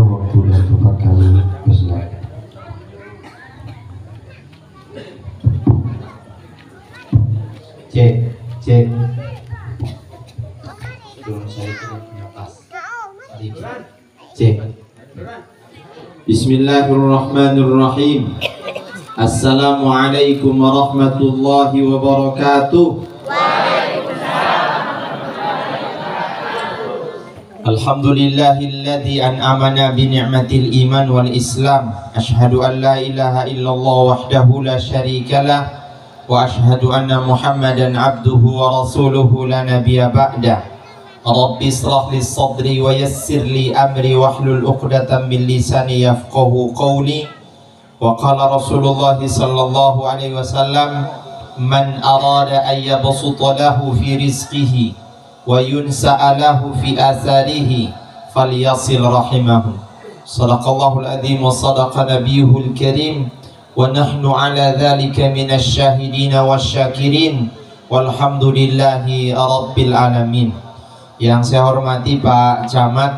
waktu dan tempat kami bersilakan. Cek, cek. Sebelum saya tidak punya pas. Cek. Bismillahirrahmanirrahim. Assalamualaikum warahmatullahi wabarakatuh. Alhamdulillahilladzi an'amana bi ni'matil iman wal islam. Asyhadu an la ilaha illallah wahdahu la syarikalah wa asyhadu anna Muhammadan abduhu wa rasuluhu la nabiyya ba'dah. Rabbi ishrah li sadri wa yassir li amri wahlul 'uqdatam min lisani yafqahu qawli. Wa qala Rasulullah sallallahu alaihi wasallam, man arada an yabsuta lahu fi rizqihi wa yunsa'alahu fi atharihi falyasil rahimahu. Sadaqallahul adzim wa sadaqa nabiyuhul karim wa nahnu ala dhalika minasy syahidin wasyakirin walhamdulillahi rabbil alamin. Yang saya hormati Pak Camat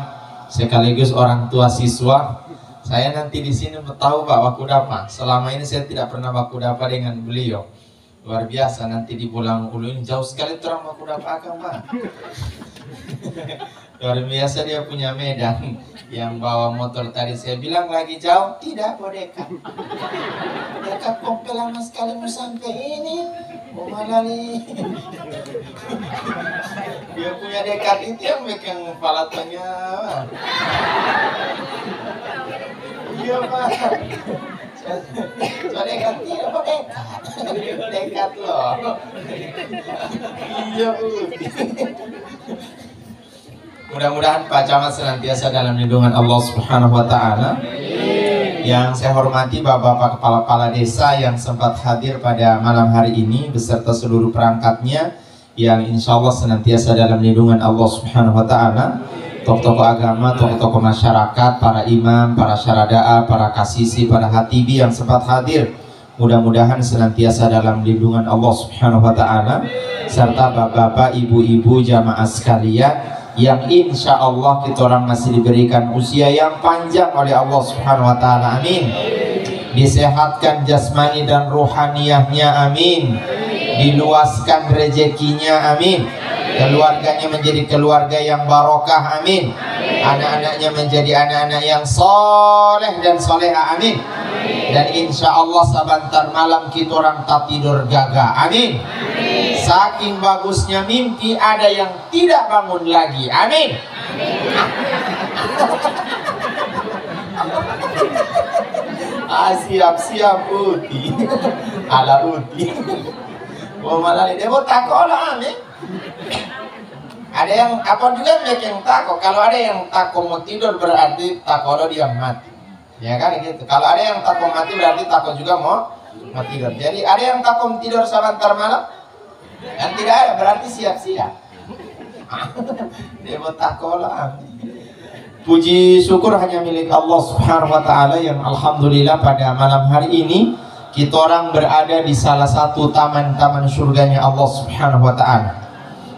sekaligus orang tua siswa, saya nanti di sini tahu Pak Wakudapa. Selama ini saya tidak pernah Wakudapa dengan beliau. Luar biasa, nanti di Pulang Ulu ini jauh sekali terang Wakudapa akan Pak. Luar biasa, dia punya medan. Yang bawa motor tadi saya bilang lagi jauh, tidak mau dekat. Dekat kompel lama sekali mau sampai ini. Mau malali. Dia punya dekat itu yang megang palatannya. Iya Pak. Soalnya kan tidak mau dekat loh. Iya Bu. Mudah-mudahan Pak Camat senantiasa dalam lindungan Allah Subhanahu wa Ta'ala. Yang saya hormati Bapak-bapak kepala-kepala desa yang sempat hadir pada malam hari ini beserta seluruh perangkatnya, yang insya Allah senantiasa dalam lindungan Allah Subhanahu wa Ta'ala. Tokoh-tokoh agama, tokoh-tokoh masyarakat, para imam, para syarada'a, para kasisi, para hatibi yang sempat hadir, mudah-mudahan senantiasa dalam lindungan Allah Subhanahu wa Ta'ala, serta bapak-bapak, ibu-ibu, jamaah sekalian yang insya Allah kita orang masih diberikan usia yang panjang oleh Allah Subhanahu wa Ta'ala, amin. Disehatkan jasmani dan rohaniyahnya, amin. Diluaskan rezekinya, amin. Keluarganya menjadi keluarga yang barokah, amin. Anak-anaknya menjadi anak-anak yang soleh dan soleha, amin. Dan insya Allah sebentar malam kita orang tak tidur gagah, amin. Saking bagusnya mimpi ada yang tidak bangun lagi, amin. Siap-siap Uti. Ala Uti. Oh malah dia mau takut lah, amin. Ada yang apa juga yang takut. Kalau ada yang takut mau tidur berarti takut dia mati. Ya kan gitu. Kalau ada yang takut mati berarti takut juga mau tidur. Jadi ada yang takut tidur sebentar malam. Yang tidak ada berarti siap-siap. Dia mau takut lah. Puji syukur hanya milik Allah Subhanahu wa Ta'ala yang alhamdulillah pada malam hari ini kita orang berada di salah satu taman-taman surganya Allah Subhanahu wa Ta'ala.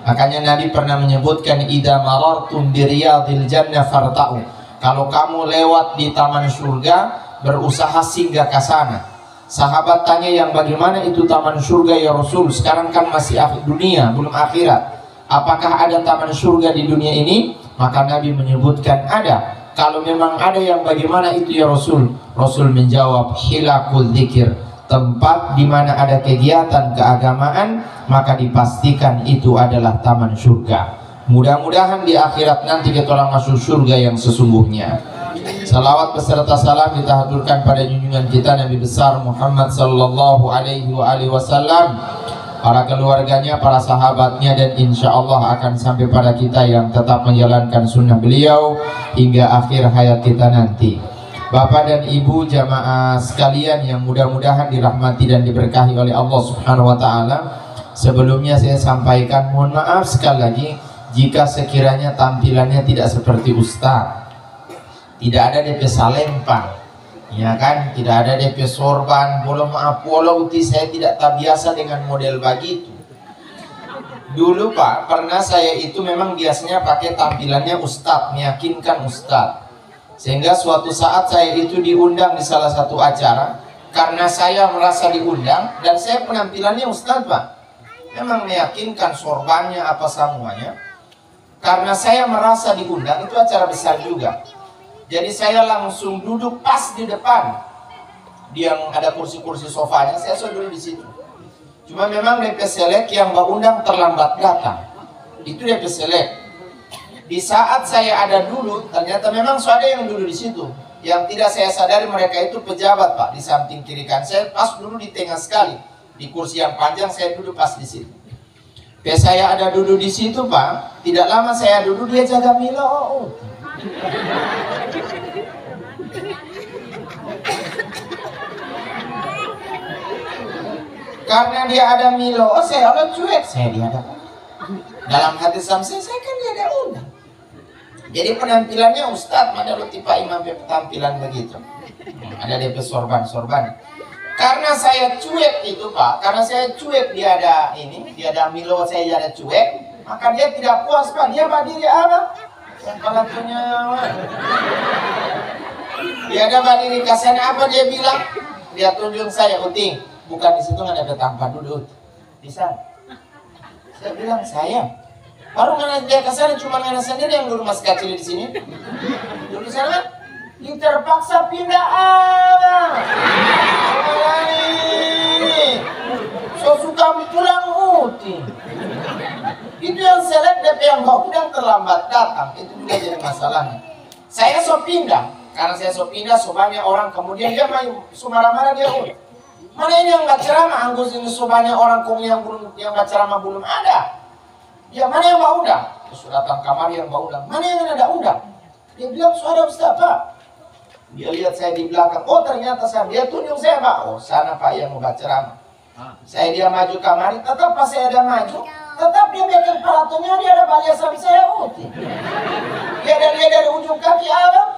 Makanya Nabi pernah menyebutkan idza marartum bi riyadil jannah farta'u. Kalau kamu lewat di taman surga, berusaha singgah ke sana. Sahabat tanya, yang bagaimana itu taman surga ya Rasul? Sekarang kan masih dunia, belum akhirat. Apakah ada taman surga di dunia ini? Maka Nabi menyebutkan ada. Kalau memang ada, yang bagaimana itu ya Rasul? Rasul menjawab, hilakul dzikir. Tempat di mana ada kegiatan keagamaan, maka dipastikan itu adalah taman surga. Mudah-mudahan di akhirat nanti kita orang masuk surga yang sesungguhnya. Salawat beserta salam kita haturkan pada junjungan kita Nabi besar Muhammad sallallahu alaihi wasallam, para keluarganya, para sahabatnya, dan insya Allah akan sampai pada kita yang tetap menjalankan sunnah beliau hingga akhir hayat kita nanti. Bapak dan Ibu jamaah sekalian yang mudah-mudahan dirahmati dan diberkahi oleh Allah Subhanahu wa Ta'ala, sebelumnya saya sampaikan mohon maaf sekali lagi jika sekiranya tampilannya tidak seperti Ustaz. Tidak ada DP salempang, ya kan? Tidak ada DP sorban. Boleh maaf, uti saya tidak terbiasa dengan model begitu. Dulu Pak, pernah saya itu memang biasanya pakai tampilannya Ustaz, meyakinkan Ustaz. Sehingga suatu saat saya itu diundang di salah satu acara. Karena saya merasa diundang dan saya penampilannya Ustadz Pak, memang meyakinkan sorbannya apa semuanya. Karena saya merasa diundang, itu acara besar juga. Jadi saya langsung duduk pas di depan. Yang ada kursi-kursi sofanya, saya duduk di situ. Cuma memang DP Selek yang Mbak undang terlambat datang. Itu DP Selek. Di saat saya ada dulu, ternyata memang ada yang dulu di situ. Yang tidak saya sadari mereka itu pejabat Pak, di samping kiri kan. Saya pas dulu di tengah sekali, di kursi yang panjang saya duduk pas di situ. Pas saya ada duduk di situ Pak, tidak lama saya duduk dia jaga Milo. Karena dia ada Milo, saya udah cuek, saya dihadap. Dalam hati saya kan dia ada undang. Jadi penampilannya Ustadz, mana lu tipe imam penampilan begitu. Ada DP sorban. Karena saya cuek itu Pak, karena saya cuek dia ada ini, dia ada Milo, saya ada cuek, maka dia tidak puas Pak, dia berdiri apa? Kepala punya. Dia ada berdiri kasana apa dia bilang? Dia tunjuk saya, Uting, bukan di situ nggak ada tanpa duduk, di sana. Saya bilang saya. Baru ngana dia kesana cuma ngana sendiri yang dulu masih kecil di sini. Dulu di sana dia terpaksa pindah abang. So suka pulang Uti. Itu yang selek DP yang mau undang terlambat datang. Itu juga jadi masalahnya. Saya pindah. Karena saya pindah, banyak orang kemudian dia main marah-marah dia. Mana ini yang nggak ceramah? Anggus ini banyak orang kong yang nggak ceramah belum ada. Ya mana yang mau undang? Terus datang kamar yang mau undang. Mana yang ada undang? Dia bilang suara Ustaz Pak. Dia lihat saya di belakang. Oh ternyata dia tunjuk saya Pak. Oh sana Pak yang mau ceramah. Saya dia maju kamar. Tetap pas saya ada maju, tetap dia bikin pelatunya dia ada balik sama saya. Dia dari ujung kaki abang.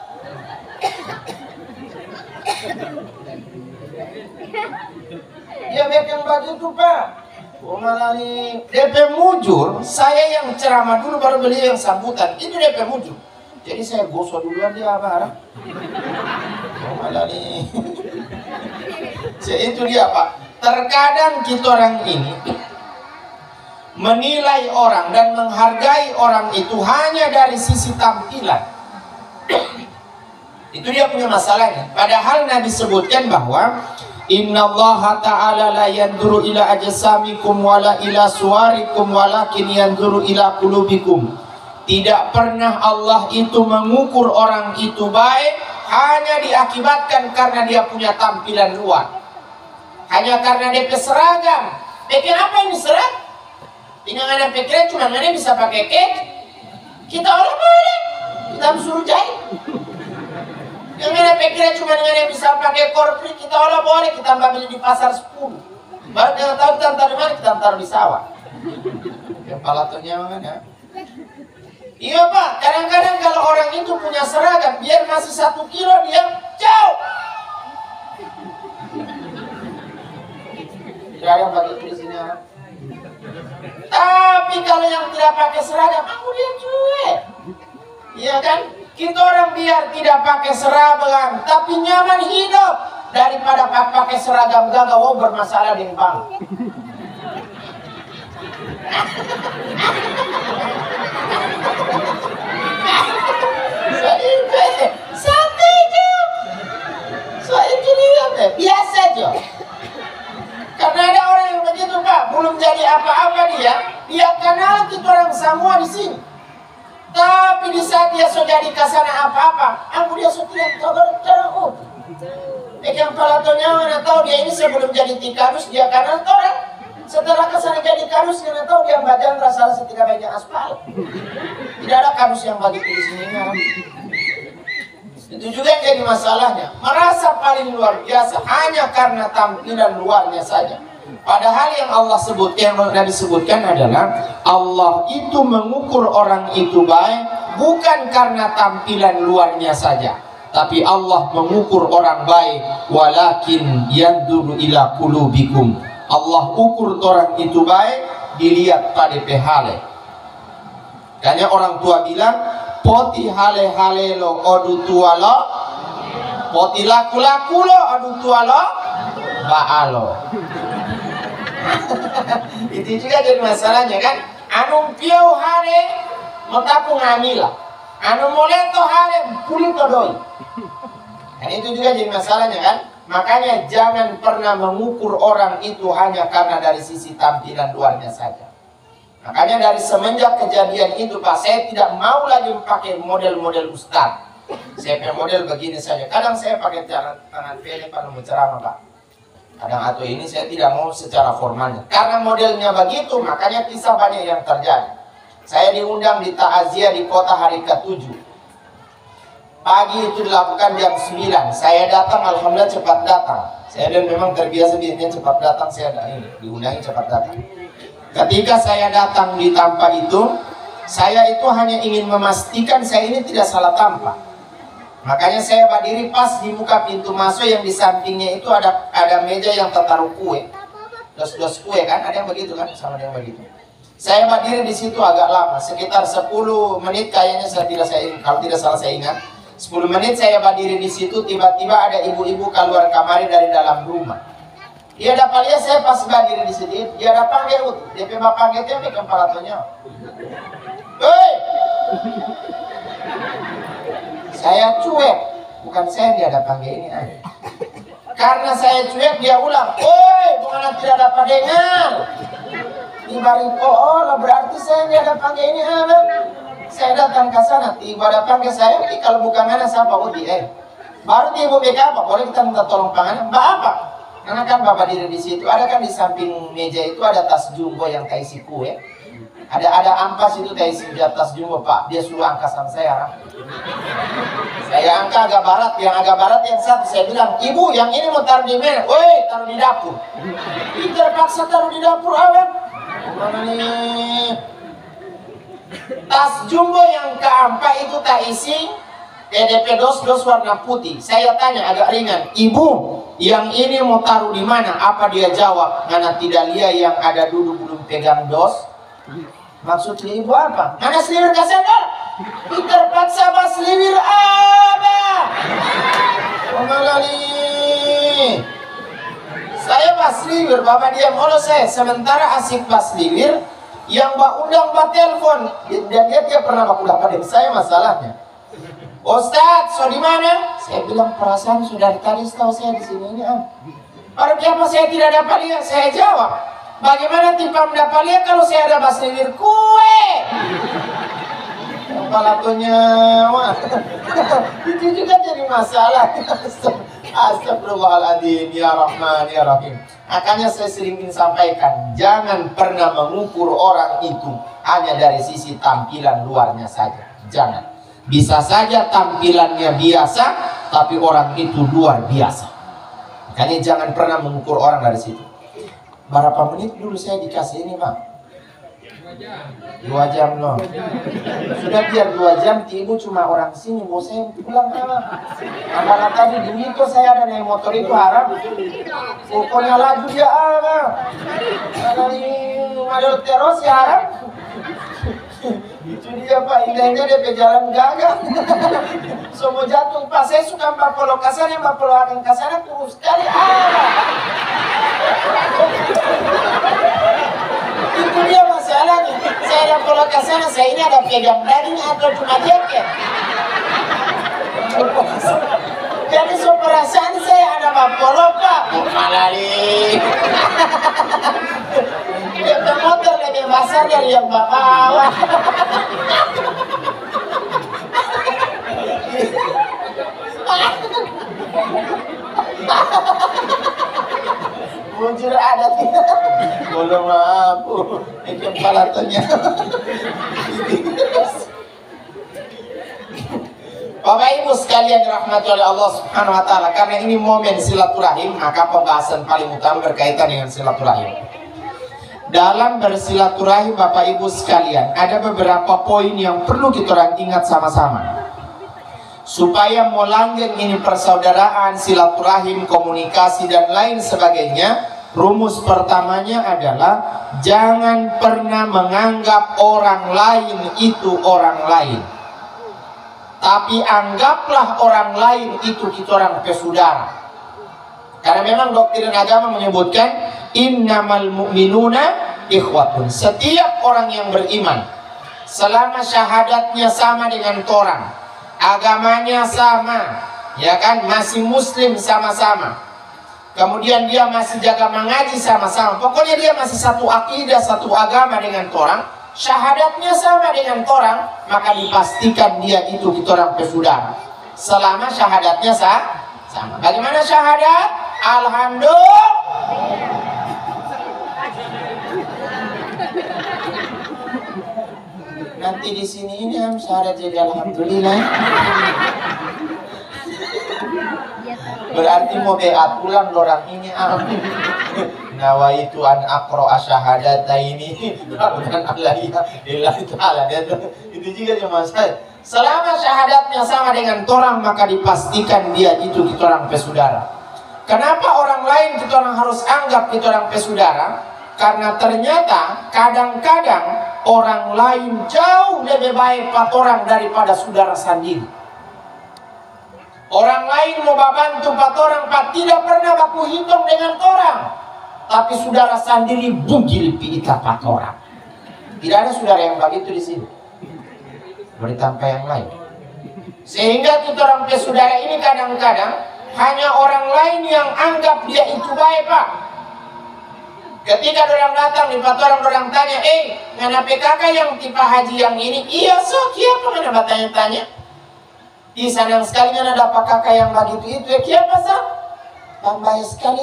Dia bikin baju tuh Pak. Oh malah nih DP mujur, saya yang ceramah dulu baru beliau yang sambutan. Itu DP mujur. Jadi saya gosok duluan dia apa? Oh malah nih. Itu dia Pak. Terkadang kita orang ini menilai orang dan menghargai orang itu hanya dari sisi tampilan. Itu dia punya masalahnya. Padahal Nabi sebutkan bahwa Inna Allah Ta'ala la yanduru ila ajsamikum wala ila suwarikum walakin yanduru ila qulubikum. Tidak pernah Allah itu mengukur orang itu baik hanya diakibatkan karena dia punya tampilan luar. Hanya karena dia seragam. Pikir apa ini seragam? Tinggal ada pikirnya cuma mana bisa pakai kek. Kita orang boleh. Kita suruh jahit. Yang ada pikirnya cuma dengan yang bisa pakai korpri, kita olah boleh, kita ambil di pasar 10. Baru jangan tahu kita taruh di mana, kita taruh di sawah. Kepala tuanya mana? Iya Pak, kadang-kadang kalau orang itu punya seragam, biar masih 1 kilo dia jauh. Tidak ada bagi di sini. Tapi kalau yang tidak pakai seragam, aku dia cuek. Iya kan? Kita orang biar tidak pakai seragam, tapi nyaman hidup daripada pakai seragam gagah bermasalah dengan bang. Santai aja. So itu dia biasa aja. Karena ada orang yang begitu Pak, belum jadi apa-apa dia kenal kita orang semua di sini. Tapi di saat dia sudah di kasana apa-apa, aku dia sudah terang. Yang pelatonya mana tahu dia ini sebelum jadi tikarus dia kanan orang. Setelah kesana jadi karus dia tahu dia badan rasa setika banyak aspal. Tidak ada karus yang bagi di sini kan. Itu juga jadi masalahnya. Merasa paling luar biasa hanya karena tampilan luarnya saja. Padahal yang Allah sebutkan, yang Nabi sebutkan adalah Allah itu mengukur orang itu baik bukan karena tampilan luarnya saja, tapi Allah mengukur orang baik walakin yanduru ila qulubikum. Allah ukur orang itu baik dilihat pada pehale. Karena orang tua bilang poti hale-hale lo odu tua lo, poti laku-laku lo odu tua lo baalo. Itu juga jadi masalahnya kan. Anu piau hare matapu ngamila, anu moleto hare pulito doi. Dan itu juga jadi masalahnya kan. Makanya jangan pernah mengukur orang itu hanya karena dari sisi tampilan luarnya saja. Makanya dari semenjak kejadian itu Pak, saya tidak mau lagi pakai model-model ustaz. Saya pakai model begini saja. Kadang saya pakai tangan pendek kalau mau ceramah Pak. Kadang atau ini saya tidak mau secara formalnya. Karena modelnya begitu, makanya kisah banyak yang terjadi. Saya diundang di takziah di kota hari ke-7. Pagi itu dilakukan jam 9. Saya datang, alhamdulillah cepat datang. Saya dan memang terbiasa biasanya cepat datang. Saya diundangi cepat datang. Ketika saya datang di tanpa itu, saya itu hanya ingin memastikan saya ini tidak salah tanpa. Makanya saya berdiri pas di muka pintu masuk, yang di sampingnya itu ada meja yang tertaruh kue. Dos kue kan, ada yang begitu kan, sama yang begitu. Saya berdiri di situ agak lama, sekitar 10 menit kayaknya, kalau tidak salah saya ingat. 10 menit saya berdiri di situ, tiba-tiba ada ibu-ibu keluar kamar dari dalam rumah. Dia dapat lihat saya pas berdiri di situ, dia ada panggil, dia memang panggil dia di kepalanya. Hei! Saya cuek, bukan saya dia ada panggil ini. Karena saya cuek, dia ulang, "Oi, bukan tidak dapat dengar." Di balik, oh, berarti saya dia ada panggil ini. Saya datang ke sana, tiba ada panggil saya, kalau bukan mana siapa Udi, baru dia mau beka apa, boleh kita minta tolong pangan, Mbak apa? Karena kan Bapak diri di situ, ada kan di samping meja itu ada tas jumbo yang taisi kue, ada ampas itu taisi tas jumbo Pak, dia suruh angka sama saya. Saya angka agak barat, yang satu saya bilang, "Ibu, yang ini mau taruh di mana?" "Woi, taruh di dapur." Itu terpaksa taruh di dapur awak. Mana nih? Tas jumbo yang keempat itu tak isi EDP dos warna putih. Saya tanya agak ringan, "Ibu, yang ini mau taruh di mana?" Apa dia jawab? "Mana tidak lihat yang ada duduk belum pegang dos." Maksudnya ibu apa? "Mana seliwir kasih ada?" Terpaksa bas seliwir apa? Mengalami. Saya bas seliwir, Bapak dia mau saya. Sementara asik bas seliwir, yang Mbak undang Mbak telepon, dan dia pernah Mbak undang pada saya masalahnya. "Ustadz, so di mana?" Saya bilang, "Perasaan sudah tadi tahu saya di sini ini." Baru kenapa saya tidak dapat lihat? Saya jawab, "Bagaimana tipe mendapat lihat kalau saya ada bahas lilir kue?" Palatonya, wah, itu juga jadi masalah. Astagfirullahaladzim, ya Rahman, ya Rahim. Makanya saya sering ingin sampaikan, jangan pernah mengukur orang itu hanya dari sisi tampilan luarnya saja. Jangan. Bisa saja tampilannya biasa, tapi orang itu luar biasa. Makanya jangan pernah mengukur orang dari situ. Berapa menit dulu saya dikasih ini, Pak? 2 jam loh. Sudah biar 2 jam, ibu cuma orang sini, mau saya pulang Amanah tadi di Miko saya ada naik motor itu harap. Pokoknya laju dia Kalau ini madol terus ya harap. Itu dia Pak, indahnya dia ke jalan gagal. Semua jatuh Pak, saya suka Mbak Polo kasar, Mbak Polo akan kasar kurus sekali Itu dia masalahnya. Saya ada Polo kasar, saya ini ada pegang daging atau cuma jaket. Jadi so perasaan saya ada Mbak Polo Pak, malali. Dia motor lebih besar dari yang bawa. Muncul ada tidak? Boleh mampu. Itu palatnya. Bapak Ibu sekalian dirahmati oleh Allah Subhanahu wa taala, karena ini momen silaturahim, maka pembahasan paling utama berkaitan dengan silaturahim. Dalam bersilaturahim Bapak Ibu sekalian, ada beberapa poin yang perlu kita orang ingat sama-sama. Supaya melanggeng ini persaudaraan, silaturahim, komunikasi dan lain sebagainya, rumus pertamanya adalah jangan pernah menganggap orang lain itu orang lain. tapi anggaplah orang lain itu kita orang saudara. Karena memang doktrin agama menyebutkan innamal mu'minuna ikhwatun. Setiap orang yang beriman, selama syahadatnya sama dengan orang, agamanya sama, ya kan, masih muslim sama-sama, kemudian dia masih jaga mengaji sama-sama, pokoknya dia masih satu akidah, satu agama dengan orang, syahadatnya sama dengan orang, maka dipastikan dia itu kita orang saudara. Selama syahadatnya sama. Bagaimana syahadat? Alhamdulillah. Nanti di sini ini syahadat jadi alhamdulillah. Berarti mau beat pulang orang ini. Nawaitu an aqra asyhadata ini bukan Allah taala. Itu juga cuma saya. Selama syahadatnya sama dengan orang, maka dipastikan dia itu kita orang saudara. Kenapa orang lain kita orang harus anggap kita orang saudara? Karena ternyata kadang-kadang orang lain jauh lebih baik pat orang daripada saudara sendiri. Orang lain mau bantu pat orang pat tidak pernah baku hitung dengan orang, tapi saudara sendiri bugil pi pat orang. Tidak ada saudara yang begitu di sini. Beri tanpa yang lain. Sehingga kita orang saudara ini kadang-kadang hanya orang lain yang anggap dia itu baik, Pak. Ketika orang datang di orang tanya, ngana PKK yang tipe haji yang ini? Iya, so, kiapa ngana bertanya-tanya? Senang sekali ngana dapat kakak yang begitu itu, kiapa sah? Baik sekali,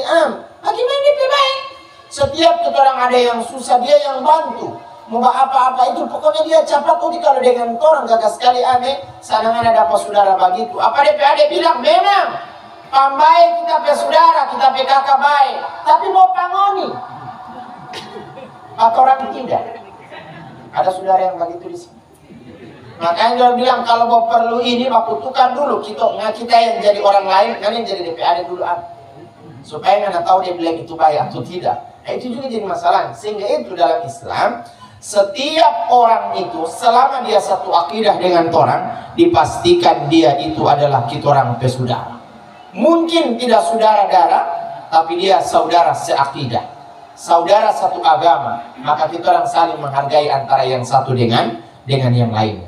bagaimana dia baik? Setiap kita orang ada yang susah, dia yang bantu. Mau apa-apa itu, pokoknya dia cepat. Kalau dengan orang gagas sekali, sana ngana dapat saudara begitu. Apa DPAD bilang? Memang pambai kita saudara, kita PKK baik, tapi mau pangoni atau orang tidak. Ada saudara yang begitu di sini. Makanya dia bilang kalau mau perlu ini baku tukar dulu kita yang jadi orang lain, yang jadi DPAD dulu supaya nggak tahu dia bilang itu baik atau tidak. Itu juga jadi masalah. Sehingga itu dalam Islam setiap orang itu selama dia satu akidah dengan orang, dipastikan dia itu adalah kita orang saudara. Mungkin tidak saudara darah, tapi dia saudara seakidah, saudara satu agama. Maka kita orang saling menghargai antara yang satu dengan yang lain.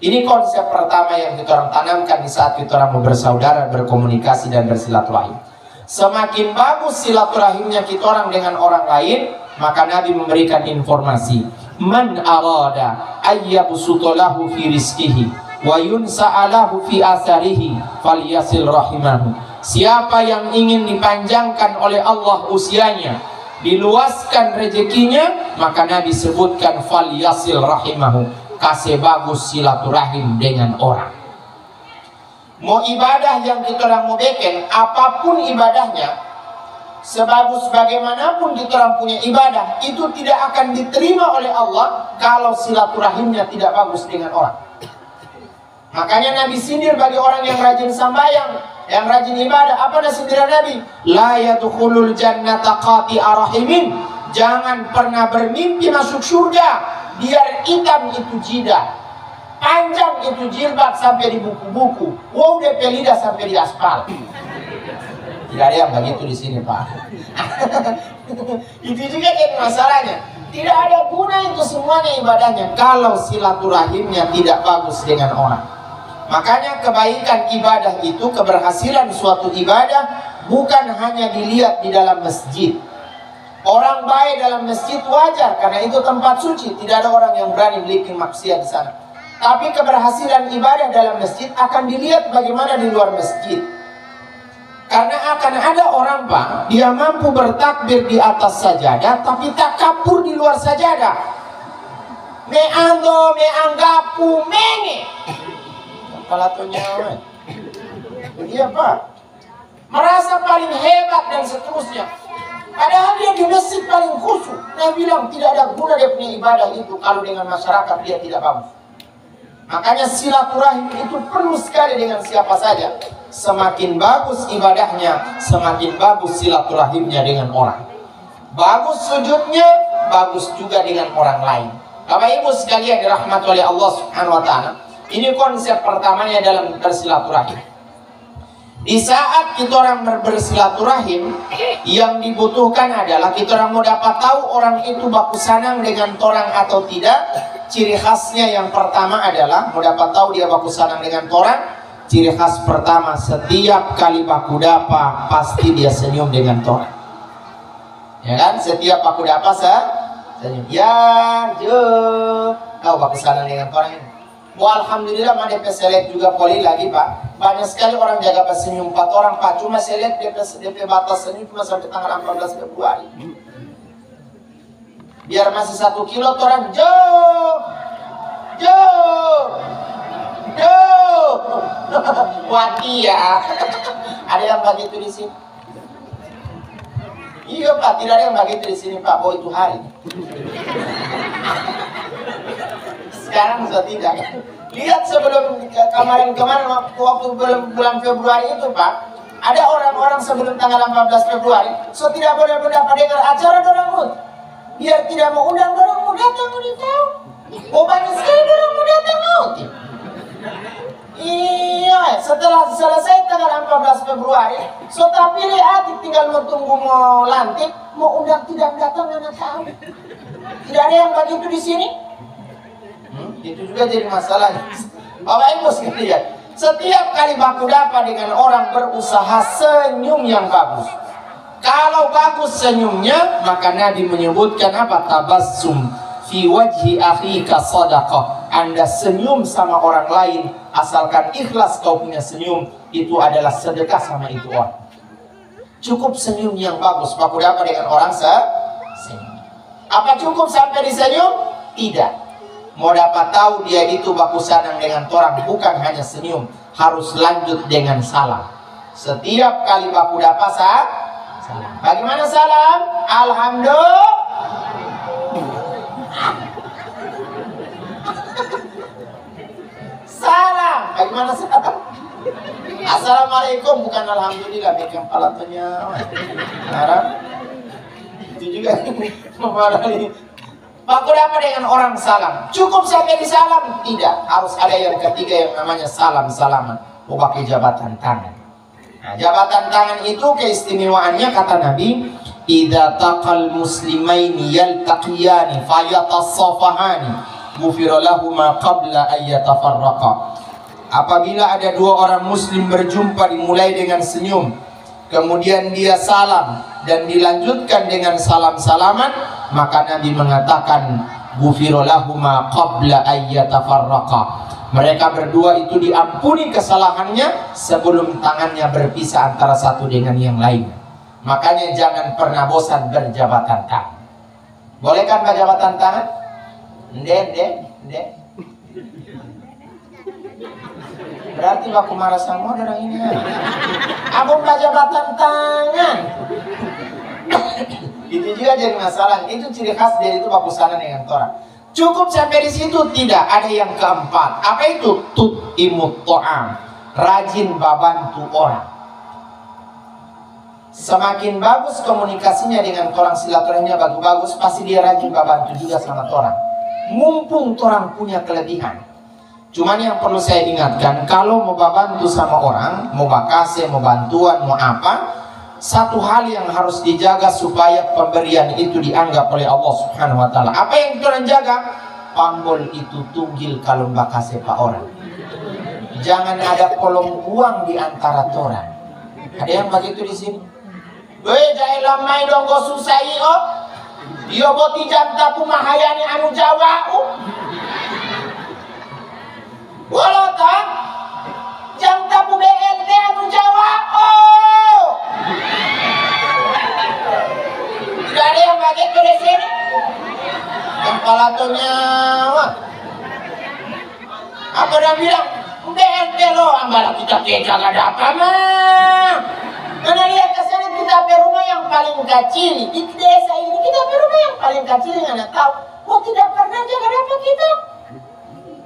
Ini konsep pertama yang kita orang tanamkan di saat kita orang bersaudara, berkomunikasi dan bersilaturahim. Semakin bagus silaturahimnya kita orang dengan orang lain, maka Nabi memberikan informasi, man arada ayyabsutulahu fi rizqihi wa yunsa'alahu fi asarihi falyasil rahimahu. Siapa yang ingin dipanjangkan oleh Allah usianya, diluaskan rezekinya, maka Nabi sebutkan falyasil rahimahu, kasih bagus silaturahim dengan orang. Mau ibadah yang kita orang mau bikin, apapun ibadahnya, sebagus bagaimanapun kita orang punya ibadah, itu tidak akan diterima oleh Allah kalau silaturahimnya tidak bagus dengan orang. Makanya Nabi sindir bagi orang yang rajin sambayang, yang rajin ibadah. Apa sindiran Nabi? La yadkhulul jannata qati'a rahimin. Jangan pernah bermimpi masuk surga biar hitam itu jidat, panjang itu jilbab sampai di buku-buku, wow DP lidah sampai di aspal. Tidak ada yang begitu di sini, Pak. Itu juga jadi masalahnya. Tidak ada guna itu semuanya ibadahnya kalau silaturahimnya tidak bagus dengan orang. Makanya kebaikan ibadah itu, keberhasilan suatu ibadah bukan hanya dilihat di dalam masjid. Orang baik dalam masjid wajar karena itu tempat suci, tidak ada orang yang berani bikin maksiat di sana. Tapi keberhasilan ibadah dalam masjid akan dilihat bagaimana di luar masjid. Karena akan ada orang, Pak, dia mampu bertakbir di atas sajadah tapi takabur di luar sajadah. Me ando, me anggapu, menge. Palatonya, iya, Pak, merasa paling hebat dan seterusnya. Padahal dia di masjid paling khusyuk. Dia bilang tidak ada guna dia punya ibadah itu kalau dengan masyarakat dia tidak bagus. Makanya silaturahim itu perlu sekali dengan siapa saja. Semakin bagus ibadahnya, semakin bagus silaturahimnya dengan orang. Bagus sujudnya, bagus juga dengan orang lain. Bapak Ibu sekalian dirahmati oleh Allah Subhanahu wa taala. Ini konsep pertamanya dalam bersilaturahim. Di saat kita orang bersilaturahim, yang dibutuhkan adalah kita orang mau dapat tahu orang itu baku sanang dengan orang atau tidak. Ciri khasnya yang pertama adalah mau dapat tahu dia baku sanang dengan orang. Ciri khas pertama, setiap kali baku dapa pasti dia senyum dengan orang. Ya kan? Setiap baku dapa senyum. Ya, kau baku sanang dengan orang ini. Wah, alhamdulillah mana peselet juga poli lagi Pak. Banyak sekali orang jaga pas senyum 4 orang Pak. Cuma saya lihat DP batas senyum cuma sampai tanggal 14 Februari. Biar masih 1 kilo orang Jo. Wati ya. Ada yang begitu di sini? Iya Pak, tidak ada yang begitu di sini Pak. Oh itu hari. Sekarang sudah tidak. Lihat sebelum kemarin waktu bulan Februari itu Pak, ada orang-orang sebelum tanggal 14 Februari, so tidak boleh mendapat dengar acara orang mut. Biar tidak mau undang orang mau datang mau tahu. Oh banyak sekali orang mau datang mau. Iya, setelah selesai tanggal 14 Februari, so tapi lihat tinggal menunggu mau lantik, mau undang tidak datang mana tahu. Tidak ada yang begitu di sini. Itu juga jadi masalah. Bapak Ibu sekalian, setiap kali baku dapat dengan orang berusaha senyum yang bagus. Kalau bagus senyumnya, maka Nabi menyebutkan apa? Tabassum fi wajhi akhika sadaqah. Anda senyum sama orang lain, asalkan ikhlas kau punya senyum, itu adalah sedekah sama itu orang. Cukup senyum yang bagus. Baku dapat dengan orang senyum. Apa cukup sampai disenyum? Tidak. Mau dapat tahu dia itu baku sanang dengan orang, bukan hanya senyum, harus lanjut dengan salam. Setiap kali baku dapat salam. Bagaimana salam? Alhamdulillah. Salam. Bagaimana salam? Assalamualaikum, bukan alhamdulillah. Bikin palatonya. Itu juga memarahi. Baku dapat dengan orang salam. Cukup sampai di salam? Tidak. Harus ada yang ketiga yang namanya salam-salaman. Pakai jabatan tangan. Nah, jabatan tangan itu keistimewaannya kata Nabi, idza taqal muslimaini yaltaqiyani fayatasaffahani ghufira lahuma qabla an yatafarraqa. Apabila ada dua orang muslim berjumpa dimulai dengan senyum, kemudian dia salam dan dilanjutkan dengan salam-salaman, maka Nabi mengatakan ghufira lahuma qabla an yatafarraqa. Mereka berdua itu diampuni kesalahannya sebelum tangannya berpisah antara satu dengan yang lain. Makanya jangan pernah bosan berjabatan tangan. Boleh kan berjabatan tangan? Ndek. Berarti aku marah sama orang ini. Abang berjabatan tangan. Itu juga jadi masalah. Itu ciri khas dia itu bagusanan dengan orang. Cukup sampai di situ? Tidak. Ada yang keempat. Apa itu? Tut'imut ta'am. Rajin membantu orang. Semakin bagus komunikasinya dengan orang, silaturahimnya bagus-bagus, pasti dia rajin membantu juga sama orang. Mumpung orang punya kelebihan. Cuman yang perlu saya ingatkan, kalau mau bantu sama orang, mau bakase, mau bantuan, mau apa, satu hal yang harus dijaga supaya pemberian itu dianggap oleh Allah Subhanahu wa taala. Apa yang kita jaga? Pambol itu tunggil kalau bakase pak orang. Jangan ada kolom uang di antara orang. Ada yang begitu di sini? Weh, jangan lamai dong go susai oh. Dia boti jam tapu mahayani anu Jawa walau tak jam tapu BLT anu Jawa oh. Tidak ada yang begitu di sini. Yang palatonya apa dia bilang? BLT lo, ambalah kita tega gak ada apa mah. Karena lihat kesana kita pe rumah yang paling kecil di desa ini, kita pe rumah yang paling kecil yang anda tahu. Kok tidak pernah jaga apa kita?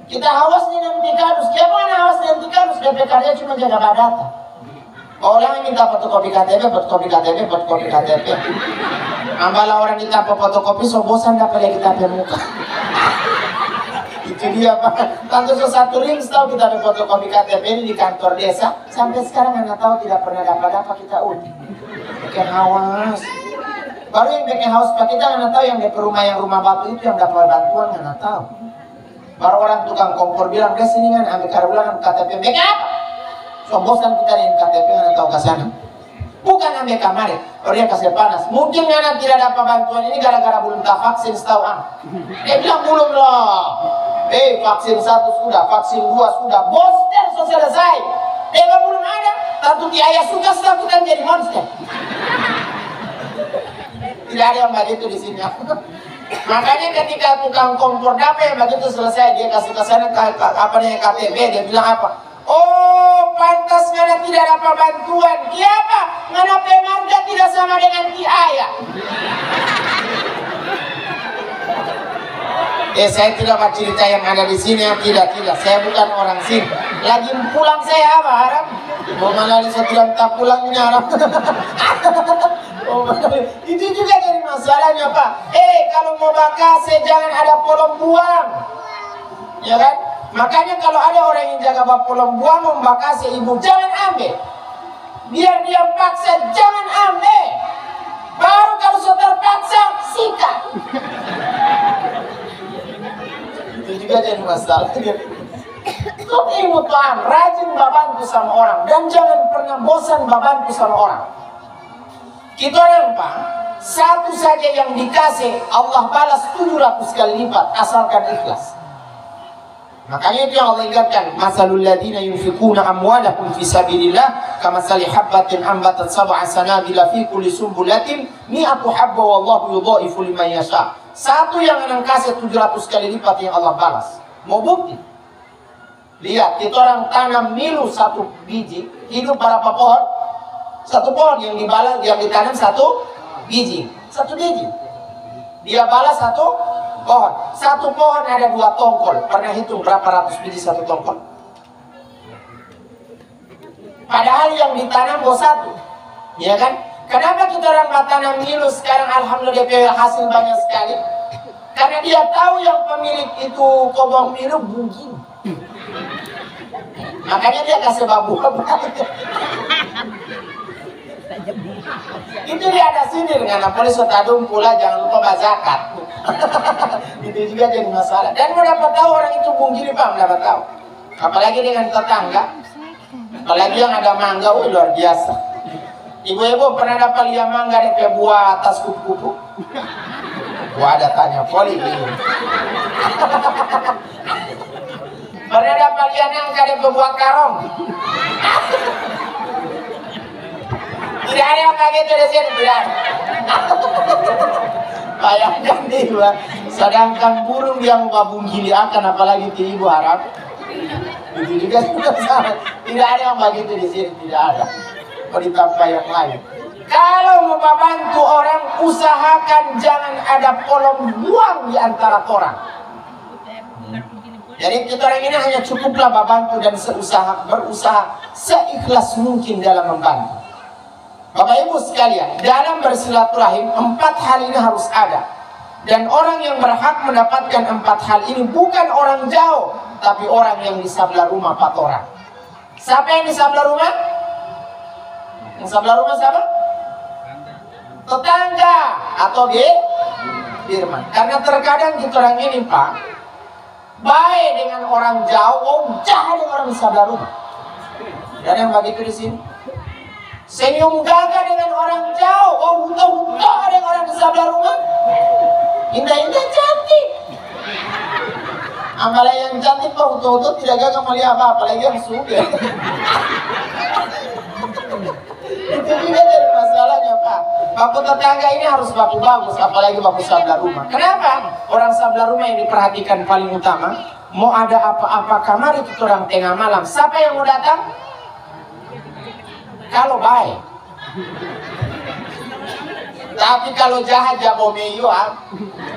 Kita hawas nih nanti kardus. Siapa yang hawas nanti kardus? DP kerja cuma jaga data. Orang minta fotokopi KTP, fotokopi KTP. Ambalah orang minta fotokopi, so bosan dapat lihat kita pe muka. Itu dia Pak. Tante satu ring tahu kita ada fotokopi KTP ini di kantor desa. Sampai sekarang anak tahu tidak pernah dapat kita uji. Bikin haus. Baru yang bikin haus Pak kita anak tahu yang di rumah batu itu yang dapat bantuan anak tahu. Baru orang tukang kompor bilang ke sini kan ambil karbulan KTP make up. So bosan kita dengan KTP anak tahu ke sana. Bukan ambil kamar, orang kasih panas. Mungkin anak tidak dapat bantuan ini gara-gara belum tak vaksin setahu Dia bilang belum loh. Vaksin 1 sudah, vaksin 2 sudah, booster selesai. Dia belum ada. Tentu dia ayah suka setakutan jadi monster. Tidak ada yang begitu di sini. Makanya ketika tukang kompor dapat yang begitu selesai dia kasih ke sana KTP dia bilang apa? Oh, pantas ngana tidak dapat bantuan. Kenapa? Ngana pemarga tidak sama dengan ti ayah. Saya tidak mau cerita yang ada di sini. Tidak. Saya bukan orang sini. Lagi pulang saya apa harap? Mau malah setelah tak pulang ini harap. Itu juga jadi masalahnya Pak. Kalau mau bakase jangan ada polong buang. Ya kan? Makanya kalau ada orang yang jaga polong buang membakasi ibu, jangan ambil. Biar dia paksa, jangan ambil. Baru kalau sudah terpaksa, sikat. Itu juga jadi masalah. Kau ilmu Tuhan, rajin membantu sama orang. Dan jangan pernah bosan membantu sama orang. Kita orang Pak, satu saja yang dikasih, Allah balas 700 kali lipat, asalkan ikhlas. Makanya itu yang Allah ingatkan, masalul ladina yunfikuna amwalahum fi sabilillah kamathali habbatin ambatat sab'a sanabila fi kulli sumbulatin mi'atu habba wallahu yudha'ifu liman yasha. Satu yang akan kasih 700 kali lipat yang Allah balas. Mau bukti? Lihat, kita orang tanam nilu 1 biji, hidup berapa pohon? 1 pohon yang dibalas, yang ditanam 1 biji. 1 biji. Dia balas 1 pohon. 1 pohon ada 2 tongkol. Pernah hitung berapa ratus biji 1 tongkol? Padahal yang ditanam baru 1. Ya kan? Kenapa kita orang tanam nilu sekarang alhamdulillah dia hasil banyak sekali? Karena dia tahu yang pemilik itu kobong nilu bugil. Makanya dia kasih buah-buah. Itu dia ada sini dengan polis sotadum pula jangan lupa bazakat. Itu juga jadi masalah. Dan mau dapat tahu orang itu bungkiri Pak, dapat tahu. Apalagi dengan tetangga. Apalagi yang ada mangga, luar biasa. Ibu-ibu pernah dapat lihat mangga di buah atas kupu-kupu? Wah, ada tanya poli ini. Pernah dapat lihat nangka di buah karong? Tidak ada yang kaget di sini, tidak. Bayangkan nih, sedangkan burung yang membunggili akan apalagi di ibu harap. Itu juga sama. Tidak ada yang begitu di sini, tidak ada. Mau ditambah yang lain. Kalau mau membantu orang, usahakan jangan ada polong buang di antara orang. Jadi kita orang ini hanya cukuplah membantu dan berusaha seikhlas mungkin dalam membantu. Bapak Ibu sekalian, dalam bersilaturahim 4 hal ini harus ada. Dan orang yang berhak mendapatkan 4 hal ini bukan orang jauh, tapi orang yang di sebelah rumah 4 orang. Siapa yang di sebelah rumah? Yang sebelah rumah siapa? Tetangga atau firman. Karena terkadang kita orang ini Pak, baik dengan orang jauh, jahat dengan orang di sebelah rumah. Dan yang begitu di sini. Senyum gagah dengan orang jauh, untung-untung dengan orang di sebelah rumah. Indah-indah cantik. Amalah yang cantik Pak, untung-untung tidak gagah melihat apa-apa, apalagi yang suka. Itu juga jadi masalahnya Pak. Bapak tetangga ini harus baku bagus, apalagi baku sebelah rumah. Kenapa? Orang sebelah rumah yang diperhatikan paling utama. Mau ada apa-apa kamar itu orang tengah malam. Siapa yang mau datang? Kalau baik. Tapi kalau jahat jabo meyo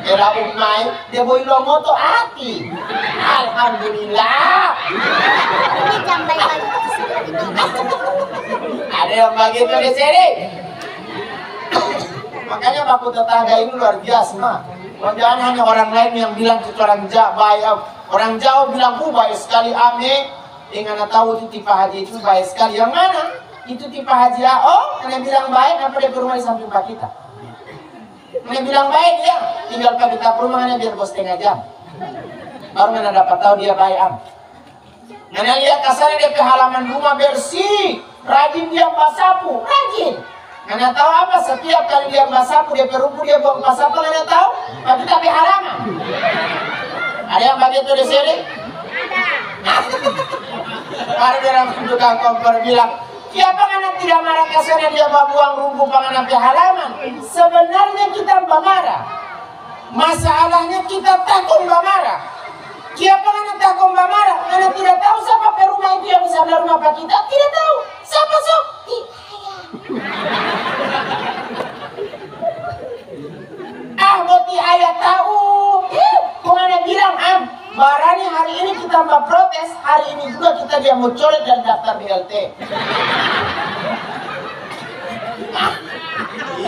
era umai dia boy lo moto hati. Alhamdulillah. Ada yang begitu di sini. Makanya baku tetangga ini luar biasa. Jangan hanya orang lain yang bilang kita orang baik, Orang Jawa bilang, baik sekali ame. Dengan tahu itu tipe haji itu baik sekali. Yang mana? Itu tipe haji oh, karena bilang baik, apa dia berumah di samping Pak kita? Karena bilang baik dia, tinggal Pak kita perumahannya biar bos setengah jam. Baru mana dapat tahu dia baik am. Mana lihat kasarnya dia ke halaman rumah bersih, rajin dia basapu, rajin. Mana tahu apa? Setiap kali dia basapu, dia perumpu, dia buang basapu, mana tahu? Pak kita ke halaman. Ada yang begitu di sini? Ada orang tukang kompor bilang, siapa mana tidak marah kasarnya dia buang rumpu panganan di halaman? Sebenarnya kita marah. Masalahnya kita takut marah. Siapa mana takut marah? Karena tidak tahu siapa perumah itu yang bisa dari rumah Pak kita. Tidak tahu. Siapa sok? Boti ayah tahu. Kemana bilang barani hari ini kita mau protes, hari ini juga kita dia mau coret dan daftar BLT.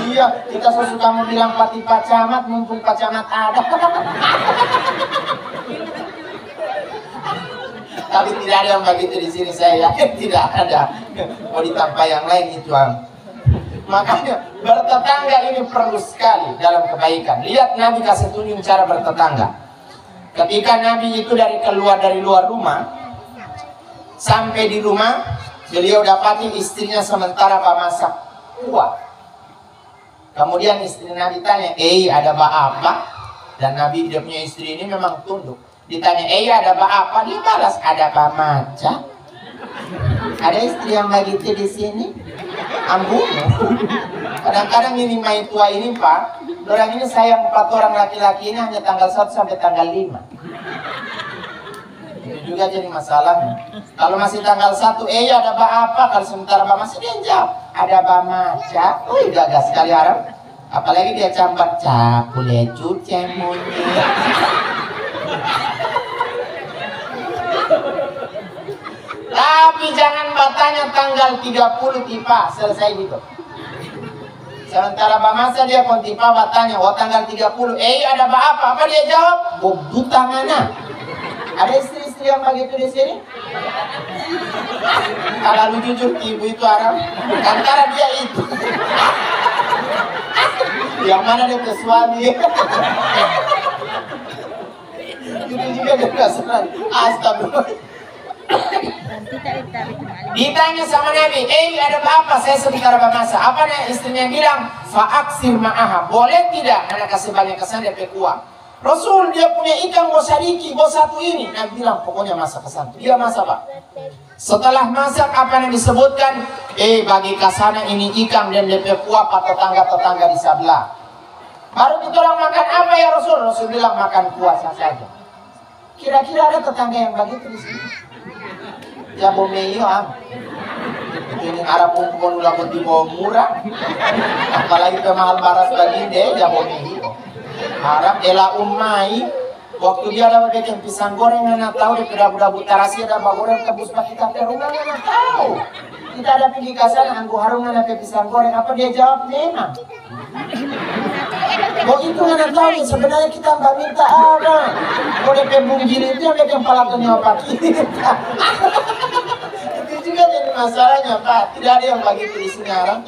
Iya, kita suka mau bilang Pak Camat, mumpung Pak Camat ada. Tapi tidak ada yang begitu di sini, saya yakin tidak ada. Mau ditampak yang lain itu Makanya bertetangga ini perlu sekali dalam kebaikan. Lihat Nabi kasih tunjuk cara bertetangga. Ketika Nabi itu keluar dari luar rumah, sampai di rumah, beliau dapati istrinya sementara masak kuah. Kemudian istri Nabi tanya, ada apa? Dan Nabi dia punya istri ini memang tunduk. Ditanya, ada apa? Dia balas, ada apa maca? Ada istri yang begitu di sini? Ambunuh. Kadang-kadang ini mai tua ini Pak, orang ini sayang 4 orang laki-laki ini hanya tanggal 1 sampai tanggal 5. Itu juga jadi masalahnya. Kalau masih tanggal 1, ada apa? Kalau sementara masih dia jawab, ada apa maca? Gagas sekali Arab. Apalagi dia campur capulecu cemunyi. Tapi jangan bertanya tanggal 30 tipa, selesai gitu. Sementara Masa dia pun tipa bertanya, tanggal 30, ada apa? Apa dia jawab? Buta mana? Ada istri-istri yang begitu di sini? Kalau lu jujur ibu itu Arab, antara dia itu. Yang mana dia ke suami? Itu juga dia kesulitan. Astagfirullah. Ditanya sama Nabi, ada apa? Saya sebentar Masa. Apa nih istrinya bilang? Fa'aksir ma'aha. Boleh tidak? Anak kasih banyak kesan dia pekuah. Rasul dia punya ikan bos sadiki, bos satu ini. Nabi bilang pokoknya masak kesan. Dia masak Pak. Setelah masak apa yang disebutkan? Bagi kasana ini ikan dan dia pekuah pada tetangga-tetangga di sebelah. Baru kita orang makan apa ya Rasul? Rasul bilang makan puasa saja. Kira-kira ada tetangga yang begitu di sini? Jabo meyo ini Arab pun ulah di bawah murah. Apalagi pemahal baras bagi dia jabo meyo. Arab ela umai waktu dia ada bikin pisang goreng anak tahu di budak-budak tarasi ada bagoreng tebus pakai kafe rumah anak tahu. Kita ada pergi ke sana anggu harung anak pisang goreng apa dia jawab memang. Itu anak tahu sebenarnya kita nggak minta ada. Boleh pembung jilid itu yang pelakunya apa kita. Itu juga jadi masalahnya Pak. Tidak ada yang begitu di sini Arab.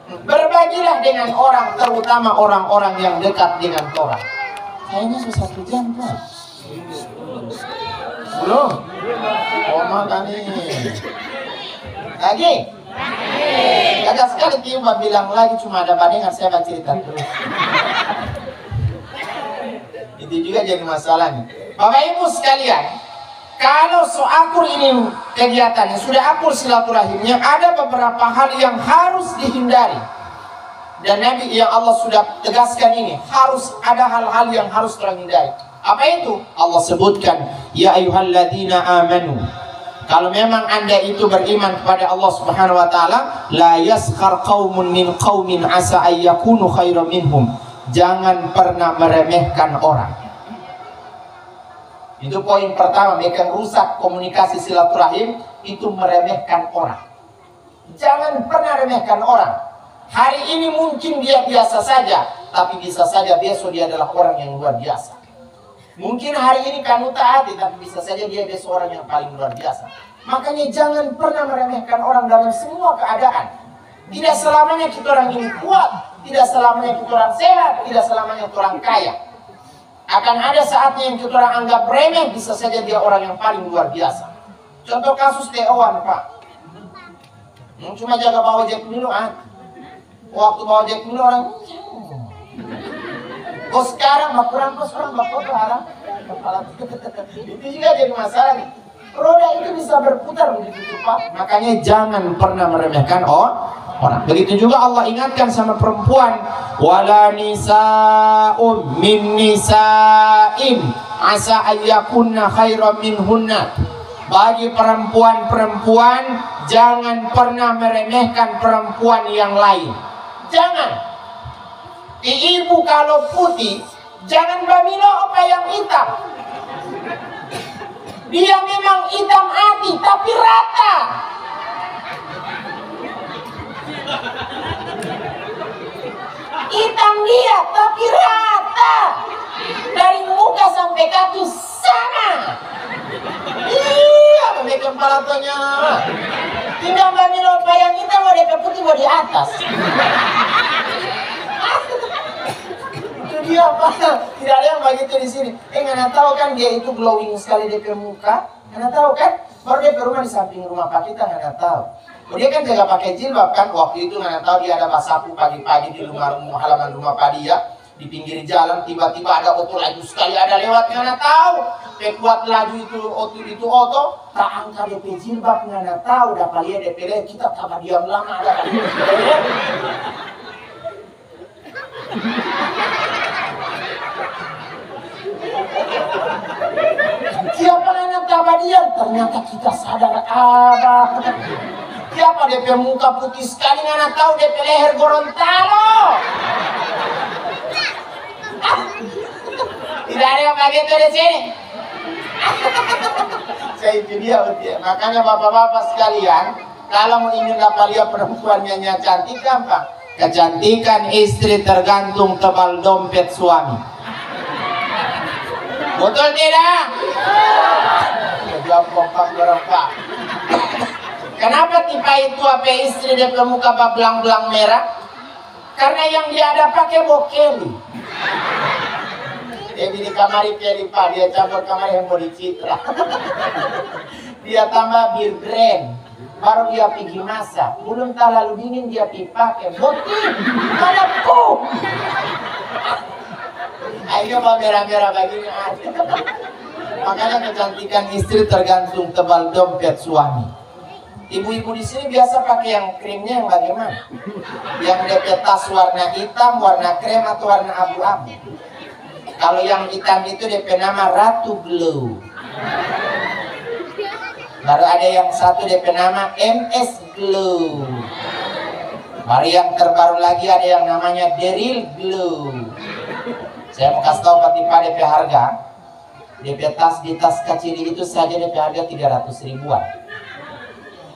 Berbagilah dengan orang, terutama orang-orang yang dekat dengan orang. Kayaknya sudah 1 jam Pak. Belum? Makan ini. Lagi? Agak sekali tiba bilang lagi cuma ada bandingan saya akan cerita terus. Itu juga jadi masalahnya. Bapak Ibu sekalian, kalau akur ini kegiatannya sudah akur silaturahimnya, ada beberapa hal yang harus dihindari. Dan Nabi yang Allah sudah tegaskan ini harus ada hal-hal yang harus terhindari. Apa itu? Allah sebutkan, ya ayyuhalladzina amanu. Kalau memang Anda itu beriman kepada Allah Subhanahu wa taala, la yaskhar qaumun min qaumin asa ay yakunu khairan minhum. Jangan pernah meremehkan orang. Itu poin pertama, mereka rusak komunikasi silaturahim, itu meremehkan orang. Jangan pernah remehkan orang. Hari ini mungkin dia biasa saja, tapi bisa saja besok dia adalah orang yang luar biasa. Mungkin hari ini kamu taati, tapi bisa saja dia seorang yang paling luar biasa. Makanya jangan pernah meremehkan orang dalam semua keadaan. Tidak selamanya kita orang ini kuat, tidak selamanya kita orang sehat, tidak selamanya kita orang kaya. Akan ada saatnya yang kita orang anggap remeh, bisa saja dia orang yang paling luar biasa. Contoh kasus T.O.an, Pak. Cuma jaga bawa Jack Milo, waktu bawa Jack Milo orang kok sekarang kurang kos orang bakal barang itu juga jadi masalah nih. Roda itu bisa berputar begitu cepat. Makanya jangan pernah meremehkan orang. Begitu juga Allah ingatkan sama perempuan, wala nisa'um min nisa'im asa ayyakunna khairan minhunna. Bagi perempuan-perempuan, jangan pernah meremehkan perempuan yang lain. Jangan. Ibu kalau putih, jangan bamilo apa yang hitam. Dia memang hitam hati, tapi rata. Hitam dia, tapi rata. Dari muka sampai kaki sama. Iya, memang palatonya. Tinggal bamilo apa yang hitam, mau DP putih mau di atas. Dia apa? Tidak ada yang begitu di sini. Nggak tahu kan dia itu glowing sekali DP muka. Nggak tahu kan? Baru DP rumah di samping rumah Pak kita nggak tahu. Dia kan jaga pakai jilbab kan. Waktu itu nggak tahu dia ada basaku pagi-pagi di halaman rumah Pak dia di pinggir jalan. Tiba-tiba ada oto laju sekali ada lewat nggak tahu. Kuat laju itu oto. Tak angkat DP jilbab nggak tahu. Dapat lihat DP kita tambah diam lama ada. Siapa yang tabadian? Ternyata kita sadar apa? Siapa DP muka putih sekali nggak tahu DP leher Gorontalo. Tidak ada yang begitu di sini. Saya itu dia betul. Makanya bapak-bapak sekalian, kalau mau ingin dapat lihat perempuannya cantik gampang. Kecantikan istri tergantung tebal dompet suami. Betul tidak? Jawab kompak orang Pak. Kenapa tipe itu apa istri dia muka belang-belang merah? Karena yang dia ada pakai bokeli. Dia di kamar pilih Pak, dia campur kamar yang mau dicitra. Dia tambah bir brand. Baru dia pergi masak, belum terlalu dingin dia pakai boti, ada pun. Ayo merah-merah begini. Makanya kecantikan istri tergantung tebal dompet suami. Ibu-ibu di sini biasa pakai yang krimnya yang bagaimana? Yang DP tas warna hitam, warna krem atau warna abu-abu. Kalau yang hitam itu DP nama Ratu Glow. Baru ada yang satu DP nama MS Glow. Baru yang terbaru lagi ada yang namanya Deril Glow. Saya mau kasih tahu Pak DP harga. DP tas di tas kecil itu saja DP harga 300 ribuan.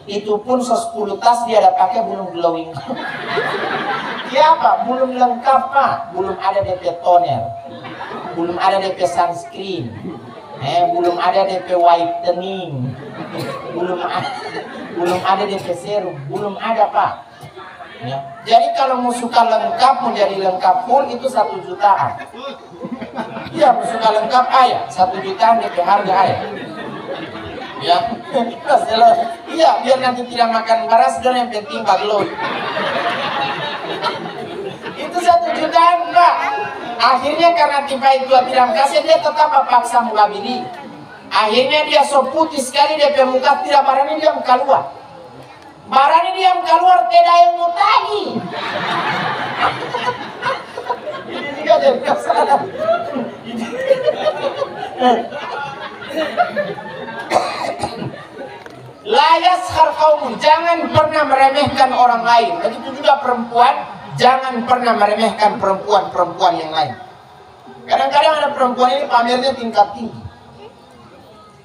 Itu pun 10 tas dia ada pakai belum glowing. Ya Pak, belum lengkap Pak. Belum ada DP toner, belum ada DP sunscreen, belum ada DP whitening, belum ada DP serum, belum ada Pak. Ya. Jadi kalau mau suka lengkap, mau jadi lengkap full itu 1 jutaan. Iya, mau suka lengkap ayah 1 jutaan DP harga ayah. Ya, iya biar nanti tidak makan beras dan yang penting baglot. Itu 1 jutaan Pak. Akhirnya karena tipe itu tidak kasih, dia tetap paksa muka beli. Akhirnya dia so putih sekali DP muka tidak barangnya dia keluar. Barangnya dia keluar tidak yang mau tadi. Ini juga jadi kesalahan. Layas harkaumun, jangan pernah meremehkan orang lain. Begitu juga perempuan, jangan pernah meremehkan perempuan-perempuan yang lain. Kadang-kadang ada perempuan ini pamernya tingkat tinggi.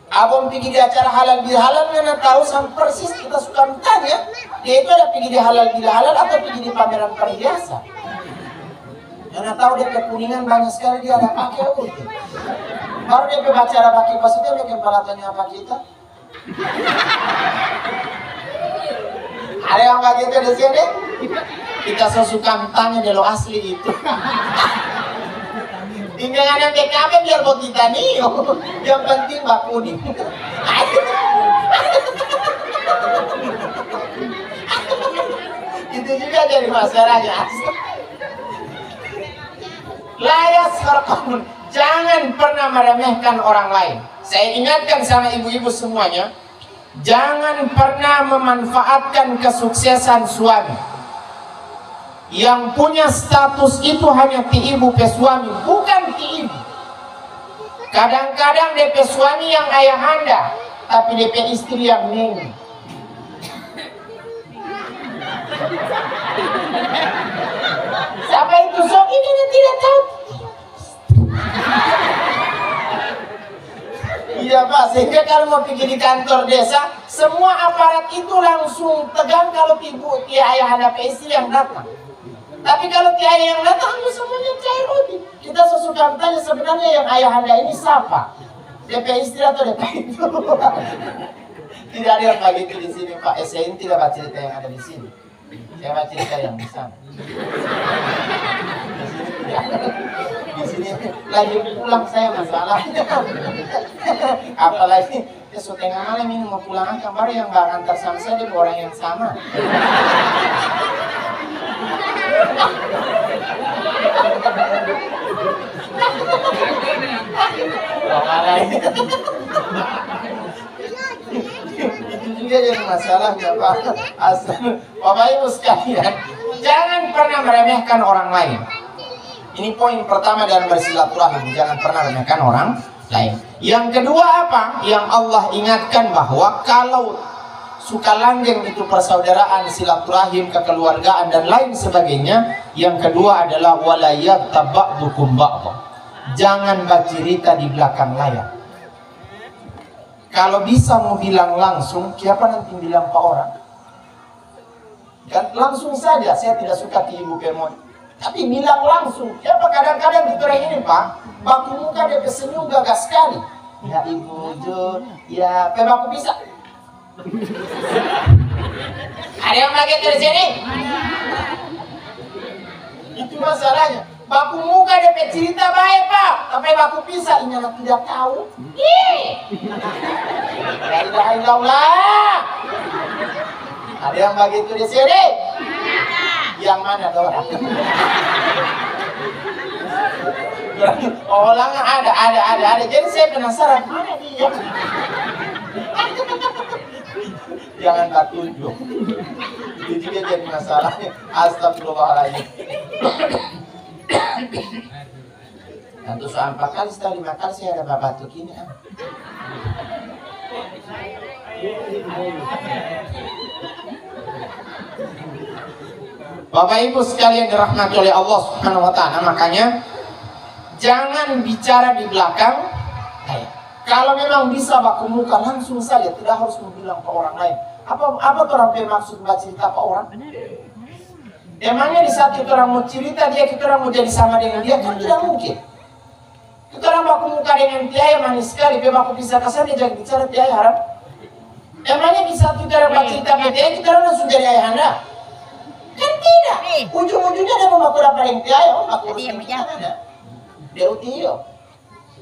Abang pergi di acara halal bihalal, mana tahu sama persis kita suka tanya dia itu ada pergi di halal bihalal atau pergi di pameran perhiasan. Mana tahu dia kekuningan banyak sekali dia ada pakai itu. Baru dia baca baki pas itu bikin perhatiannya apa kita. Ada yang begitu di sini? Kita sesuka tanya dia lo asli itu. Tinggalan yang BKB biar buat kita nih. Yang penting bak kuning. Itu juga jadi masalahnya. Layas harkamun. Jangan pernah meremehkan orang lain. Saya ingatkan sama ibu-ibu semuanya, jangan pernah memanfaatkan kesuksesan suami. Yang punya status itu hanya ti ibu pe suami, bukan ti ibu. Kadang-kadang DP suami yang ayahanda, tapi DP istri yang neni. Siapa itu sok ini tidak tahu. Iya Pak, sehingga kalau mau pergi di kantor desa, semua aparat itu langsung tegang kalau ibu, ayah ada istri yang datang. Tapi kalau ayah yang datang, semuanya cair roti. Kita sesuka tanya sebenarnya yang ayah anda ini siapa? DP istri atau DP itu? Tidak ada yang begitu di sini Pak. Saya ini tidak baca cerita yang ada di sini. Saya baca cerita yang di sana. Di sini lagi pulang saya masalahnya. Apalagi esok tengah malam ini mau pulang kan baru yang bang antar sama saya dengan orang yang sama. Itu juga jadi masalahnya Pak. Bapak Ibu sekalian, jangan pernah meremehkan orang lain. Ini poin pertama dalam bersilaturahmi, jangan pernah meremehkan orang lain. Yang kedua apa? Yang Allah ingatkan bahwa kalau suka langgeng itu persaudaraan, silaturahim, kekeluargaan dan lain sebagainya. Yang kedua adalah walayat tabakdukum ba'dha. Jangan bercerita di belakang layar. Kalau bisa mau bilang langsung, siapa nanti bilang ke orang? Kan langsung saja, saya tidak suka di ibu pemon. Tapi bilang langsung. Siapa kadang-kadang di orang ini Pak, baku muka dia senyum gagah sekali. Ya ibu Jo, ya pebaku bisa. Ada yang pakai dari sini? Itu masalahnya. Baku muka dia cerita baik Pak, tapi baku pisah ini anak tidak tahu. La ilaha illallah. Ada yang begitu di sini? Yang mana orang? Orang ada. Jadi saya penasaran mana dia? Jangan tak tunjuk. Itu juga jadi masalahnya. Astagfirullahaladzim. Nanti soal 4 kali setelah 5 kali saya ada batuk ini. Bapak Ibu sekalian dirahmati oleh Allah Subhanahu wa taala, makanya jangan bicara di belakang. Kalau memang bisa baku muka langsung saja, tidak harus bilang ke orang lain. Apa tuh orang maksud cerita ke orang? Emangnya di saat kita orang mau cerita dia, kita orang mau jadi sama dengan dia, kan tidak mungkin. Kita orang baku muka dengan dia manis sekali, baku bisa kesana dia jangan bicara dia haram. Emangnya di saat kita orang cerita ke dia, kita orang langsung jadi ayah anda? Kan tidak. Ujung-ujungnya dia mau baku dapat yang dia, baku urusan kita ada. Dia utio.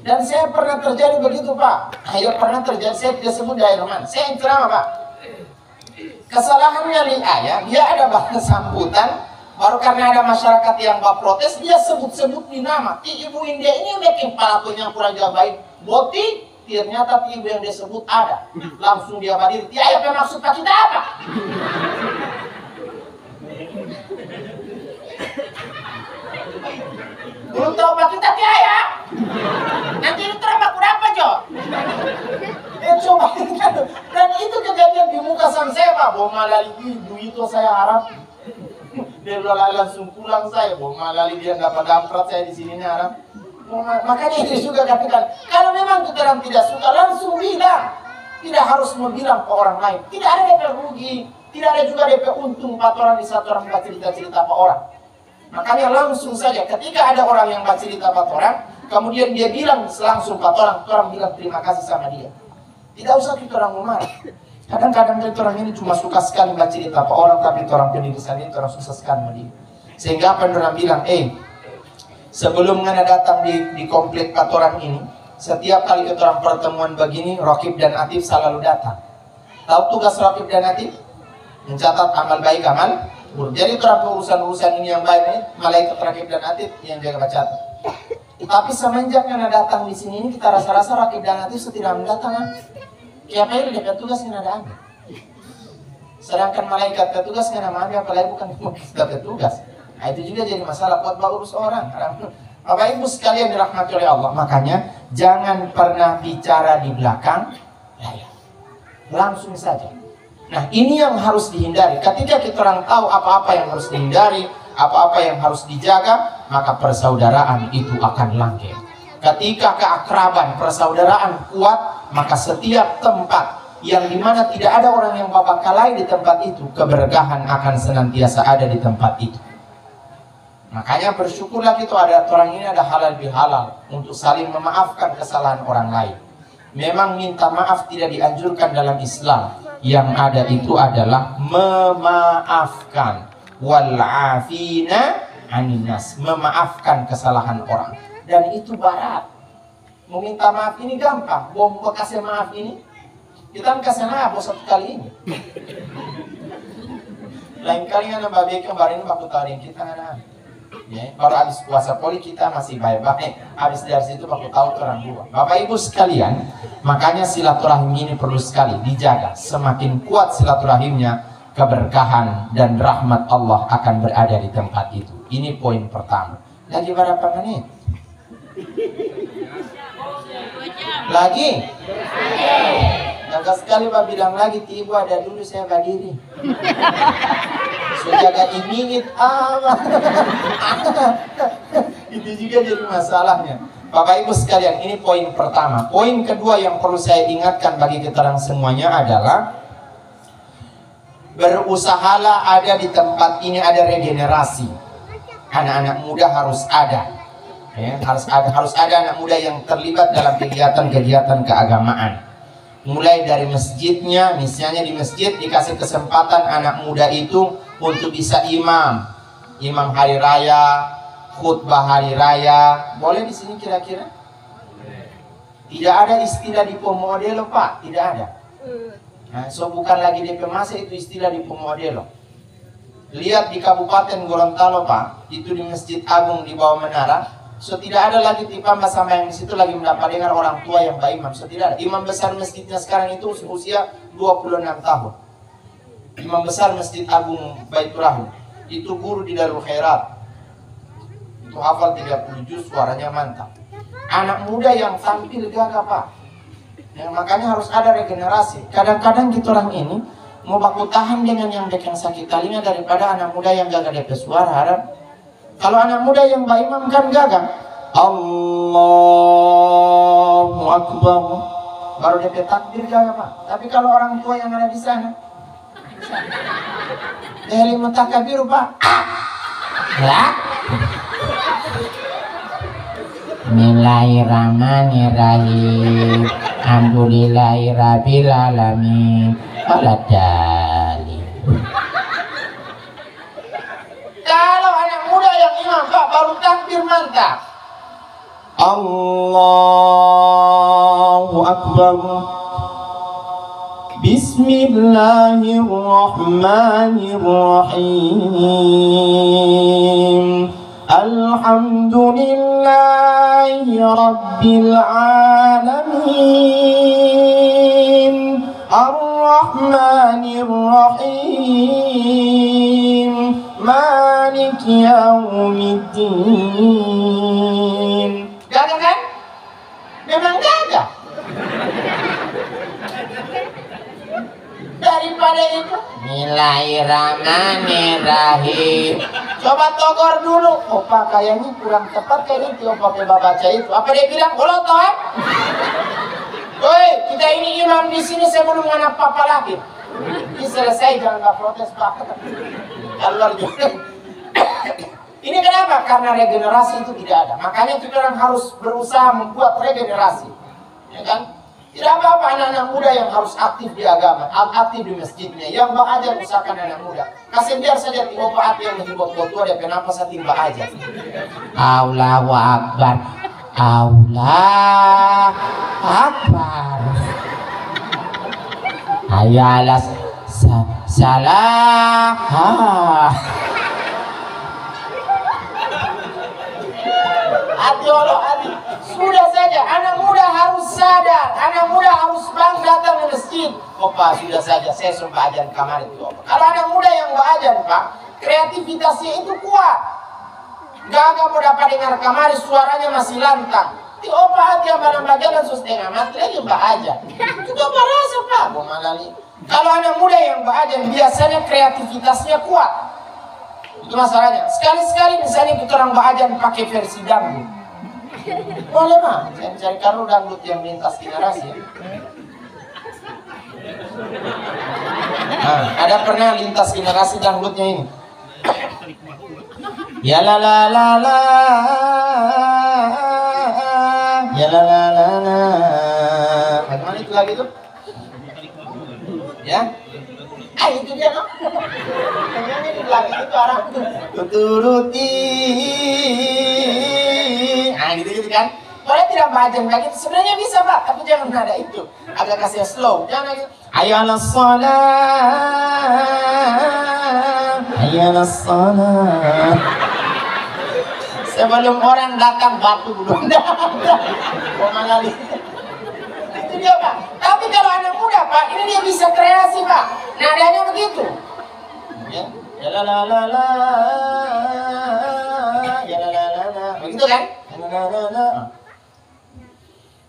Dan saya pernah terjadi begitu Pak. Ayo pernah terjadi, saya tidak sebut daerah. Saya yang ceramah Pak. Kesalahannya li ayah, dia ada bahan sambutan. Baru karena ada masyarakat yang protes, dia sebut-sebut di nama. Ibu India ini bikin pelakunya kurang jabain. Boti, ternyata ibu yang dia sebut ada. Langsung dia berdiri. Ya apa maksud Pak kita apa? Belum tahu Pak kita tiaya. Nanti itu terapa kurapa Jo. Coba dan itu kejadian di muka sama saya Pak. Bawa malali ibu itu saya harap. Dia langsung pulang saya. Bawa malali dia dapat damprat saya di sini harap. Makanya ini juga katakan, kalau memang kita orang tidak suka langsung bilang. Tidak harus bilang ke orang lain. Tidak ada DP rugi, tidak ada juga DP untung 4 orang di 1 orang cerita-cerita ke orang. Makanya langsung saja ketika ada orang yang bercerita 4 orang, kemudian dia bilang langsung ke orang bilang terima kasih sama dia. Tidak usah kita orang marah. Kadang-kadang kita orang ini cuma suka sekali baca cerita apa orang, tapi orang pendidikan ini orang susah sekali sama dia. Sehingga apa orang bilang, sebelum ngana datang di komplek orang ini, setiap kali kita orang pertemuan begini, Raqib dan Atid selalu datang. Tahu tugas Raqib dan Atid? Mencatat amal baik, amal buruk. Jadi terhadap urusan-urusan ini yang baik ini, malaikat Raqib dan Atid yang jaga catat. Tapi semenjak yang datang di sini ini, kita rasa-rasa Raqib dan Atid tidak mendatang. Kayak apa ini dia tugas yang ada ambil. Sedangkan malaikat petugas yang ambil, apalagi bukan kita petugas. Nah, itu juga jadi masalah buat urus orang. Bapak Ibu sekalian dirahmati oleh Allah, makanya jangan pernah bicara di belakang layar. Langsung saja. Nah, ini yang harus dihindari. Ketika kita orang tahu apa-apa yang harus dihindari, apa-apa yang harus dijaga, maka persaudaraan itu akan langgeng. Ketika keakraban, persaudaraan kuat, maka setiap tempat yang dimana tidak ada orang yang babakalai di tempat itu, keberkahan akan senantiasa ada di tempat itu. Makanya bersyukurlah kita ada orang ini ada halal bihalal untuk saling memaafkan kesalahan orang lain. Memang minta maaf tidak dianjurkan dalam Islam. Yang ada itu adalah memaafkan, wal'afina aninas, memaafkan kesalahan orang. Dan itu barat. Meminta maaf ini gampang. Bom kasih maaf ini, kita kasih maaf satu kali ini. Lain kali anak babi kemarin waktu taring kita anak. Ya, baru habis puasa poli kita masih baik-baik. Habis dari situ waktu tahu orang dua. Bapak Ibu sekalian, makanya silaturahim ini perlu sekali dijaga. Semakin kuat silaturahimnya, keberkahan dan rahmat Allah akan berada di tempat itu. Ini poin pertama. Lagi berapa menit? Lagi? Jaga sekali Pak bilang lagi, Ibu ada dulu saya berdiri. Jaga iminit itu juga jadi masalahnya. Bapak Ibu sekalian, ini poin pertama. Poin kedua yang perlu saya ingatkan bagi kita orang semuanya adalah berusahalah ada di tempat ini ada regenerasi. Anak-anak muda harus ada. Ya, harus ada anak muda yang terlibat dalam kegiatan-kegiatan keagamaan. Mulai dari masjidnya, misalnya di masjid dikasih kesempatan anak muda itu untuk bisa imam hari raya, khutbah hari raya. Boleh di sini kira-kira? Tidak ada istilah di pemodelo Pak, tidak ada. Nah, so bukan lagi DP masa itu istilah di pemodelo. Lihat di Kabupaten Gorontalo Pak, itu di Masjid Agung di bawah menara. So tidak ada lagi tipa sama yang di situ lagi mendapat dengan orang tua yang imam. So tidak ada. Imam besar masjidnya sekarang itu usia 26 tahun. Imam besar Masjid Agung Baitur Rahim itu guru di Darul Khairat. Itu hafal 30 juz, suaranya mantap. Anak muda yang tampil gagah Pak. Ya, makanya harus ada regenerasi. Kadang-kadang kita orang ini mau baku tahan dengan yang sakit telinga daripada anak muda yang gagah DP suara harap. Kalau anak muda yang imam kan gagah, Allahu Akbar, baru dia takbir gagah Pak. Tapi kalau orang tua yang ada di sana, dari mentakbir Pak, lah, Bismillahirrahmanirrahim, Alhamdulillahirabbil alamin, waladali. Kalau anak muda yang imam Pak baru takbir mantap. Allahu Akbar. Bismillahirrahmanirrahim. Alhamdulillahi rabbil alamin. Ar-Rahmanir-Rahim. Maliki yaumiddin. Gagah kan? Memang gagah. Daripada itu Bismillahirrahmanirrahim. Coba togor dulu. Opa kayaknya kurang tepat kayak ini. Opa baca itu. Apa dia bilang? Allah tahu. Woi, kita ini imam di sini sebelum anak papa lahir. Ini selesai, jangan nggak protes Pak. Keluar juga. Ini kenapa? Karena regenerasi itu tidak ada. Makanya kita orang harus berusaha membuat regenerasi, ya kan? Tidak apa-apa anak-anak muda yang harus aktif di agama, aktif di masjidnya. Yang Mbak ajar usahakan anak muda. Kasih biar saja tiba hati yang menghibur tua dia kenapa saya timba aja. Allahu Akbar, Allah Akbar. Ayalah salah. Hati. Sudah saja, anak muda harus sadar, anak muda harus bang datang ke masjid. Pak, sudah saja, saya sumpah ajan kamar itu. Kalau anak muda yang ajan Pak, kreativitasnya itu kuat. Gak mau dapat dengar kamar, suaranya masih lantang. Di hati yang barang bajalan setengah mati lagi ajan. Itu apa rasa Pak? Kalau anak muda yang ajan biasanya kreativitasnya kuat. Itu masalahnya. Sekali-sekali misalnya kita orang ajan pakai versi dangdut. Boleh mah, saya mencari karo dangdut yang lintas generasi. Nah, ada pernah lintas generasi dangdutnya ini. Ya la la la la, ya la la la la. Bagaimana itu lagi tuh? Ya? Itu dia no? Kayaknya ini lagi itu orang turuti. Nah gitu kan? Boleh tidak baca kayak gitu? Sebenarnya bisa Pak, tapi jangan nada itu. Agak kasih slow, jangan gitu. Ayolah sholat, ayolah sholat. Sebelum orang datang batu belum datang. Mau mana nih? Itu dia Pak. Tapi kalau anak muda Pak, ini dia bisa kreasi Pak. Nadanya begitu. Ya, ya la la la la, ya la la la la. Begitu kan? Ya la la la.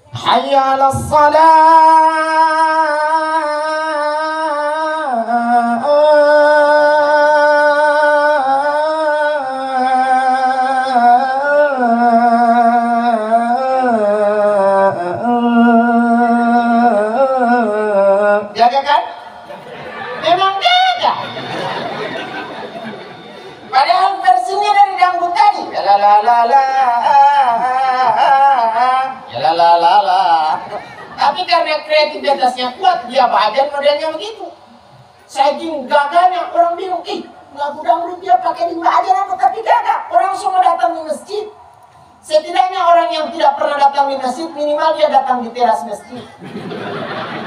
Hayya 'alas shalah. Jaga kan? Memang jaga. Padahal versinya dari dangdut tadi. Ya la la la la. Ya la la la la. Tapi karena kreativitasnya kuat, dia badan modelnya begitu. Saking gagahnya orang bingung, lagu dangdut dia pakai di badan apa tapi gagah. Orang semua datang di masjid. Setidaknya orang yang tidak pernah datang di masjid, minimal dia datang di teras masjid.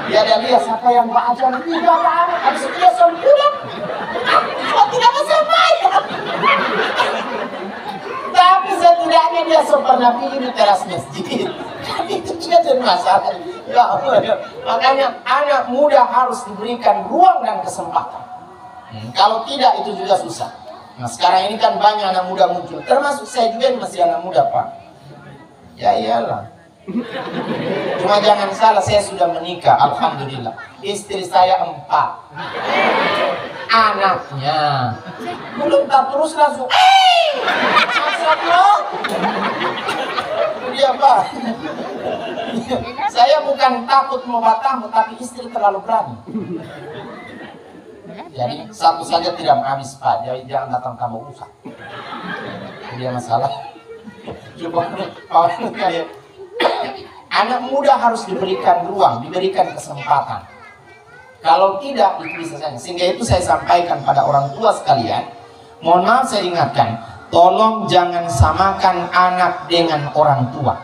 Dia ada lihat siapa yang baca ini gagah. Habis itu dia pulang. Kok tidak bisa bayar? Tapi setidaknya dia pernah pilih di teras masjid. Itu juga jadi masalah. Ya Allah. Makanya anak muda harus diberikan ruang dan kesempatan. Kalau tidak itu juga susah. Nah sekarang ini kan banyak anak muda muncul. Termasuk saya juga masih anak muda Pak. Ya iyalah. Cuma jangan salah, saya sudah menikah, alhamdulillah. Istri saya 4. Anaknya belum tak terus langsung astagfirullah. Dia Pak. Saya bukan takut mematamu, tapi istri terlalu berani. Jadi satu saja tidak habis Pak. Jadi jangan datang kamu rusak. Dia masalah. Coba anak muda harus diberikan ruang, diberikan kesempatan. Kalau tidak, itu bisa saja. Sehingga itu saya sampaikan pada orang tua sekalian. Mohon maaf saya ingatkan, tolong jangan samakan anak dengan orang tua.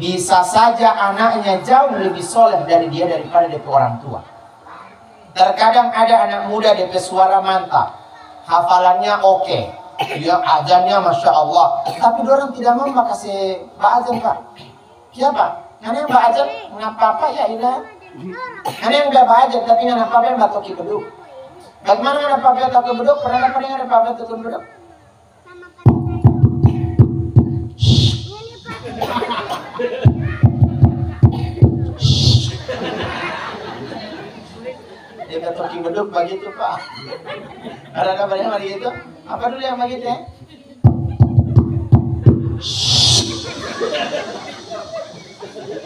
Bisa saja anaknya jauh lebih soleh dari dia daripada dari orang tua. Terkadang ada anak muda DP suara mantap, hafalannya oke, ya azannya masya Allah, tapi orang tidak mau kasih azan Pak. Siapa? Karena yang azan ngapa apa ya ilah. Karena yang nggak azan tapi ngapa apa yang batok beduk. Bagaimana ngapa apa batok beduk? Pernah dapat dengar ngapa apa batok beduk? Dia batok beduk begitu Pak. Ada kabarnya begitu? Apa dulu yang begitu ya?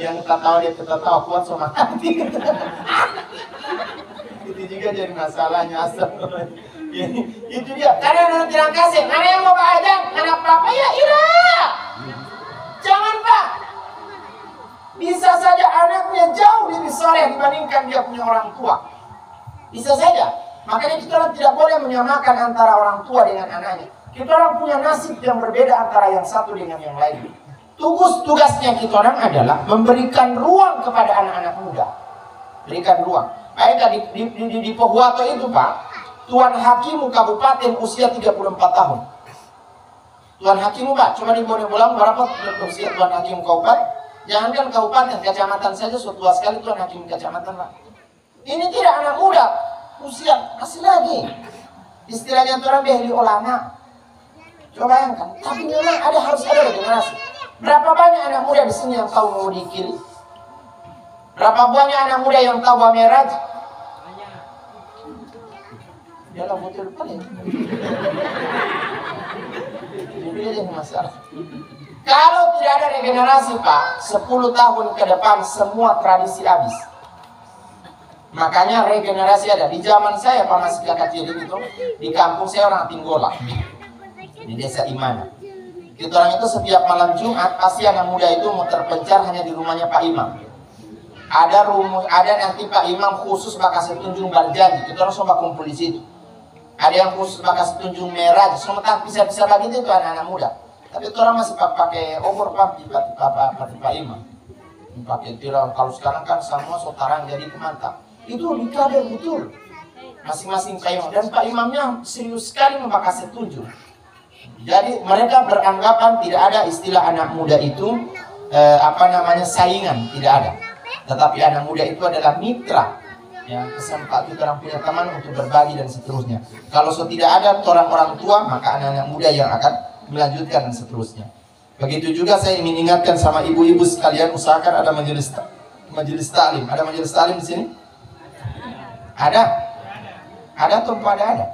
Yang tak tahu dia tetap tahu kuat sama hati. Itu itu juga jadi masalahnya asal. Itu dia. Karena nanti orang kasih, mana yang mau belajar, anak papa ya ira. Jangan Pak. Bisa saja anaknya jauh lebih soleh dibandingkan dia punya orang tua. Bisa saja. Makanya kita tidak boleh menyamakan antara orang tua dengan anaknya. Kita orang punya nasib yang berbeda antara yang satu dengan yang lain. Tugasnya kita orang adalah memberikan ruang kepada anak-anak muda. Berikan ruang. Baik di Pohuwato itu Pak, Tuan Hakimu Kabupaten usia 34 tahun. Tuan Hakimu Pak, coba di Bonebulang berapa usia Tuan Hakimu Kabupaten? Jangankan kabupaten, kecamatan saja sudah tua sekali Tuan Hakim kecamatan Pak. Ini tidak anak muda, usia masih lagi. Istilahnya orang behli ulama. Coba bayangkan, tapi memang harus ada regenerasi. Berapa banyak anak muda di sini yang tahu mau dikiri? Berapa banyak anak muda yang tahu bahwa meraj? Dia lah betul paling. Jadi dia masalah. Kalau tidak ada regenerasi Pak, 10 tahun ke depan semua tradisi habis. Makanya regenerasi ada. Di zaman saya Pak masih kecil itu, di kampung saya orang Tinggola, di desa Imana. Kita orang itu setiap malam Jumat pasti anak muda itu mau terpencar hanya di rumahnya Pak Imam. Ada nanti Pak Imam khusus bakal setunjung berjanji. Kita orang semua kumpul di situ. Ada yang khusus bakal setunjung merah. Semua tak bisa begitu itu anak-anak muda. Tapi orang masih pakai obor Pak Imam. Pakai tirai. Kalau sekarang kan semua sotaran jadi mantap. Itu dikader betul. Masing-masing Pak Imam. Dan Pak Imamnya serius sekali memakai setunjung. Jadi mereka beranggapan tidak ada istilah anak muda itu saingan, tidak ada. Tetapi anak muda itu adalah mitra. Ya, kesempatan kita orang punya teman untuk berbagi dan seterusnya. Kalau tidak ada orang tua, maka anak-anak muda yang akan melanjutkan dan seterusnya. Begitu juga saya ingin ingatkan sama ibu-ibu sekalian, usahakan ada majelis taklim. Ada majelis taklim di sini? Ada? Ada atau ada?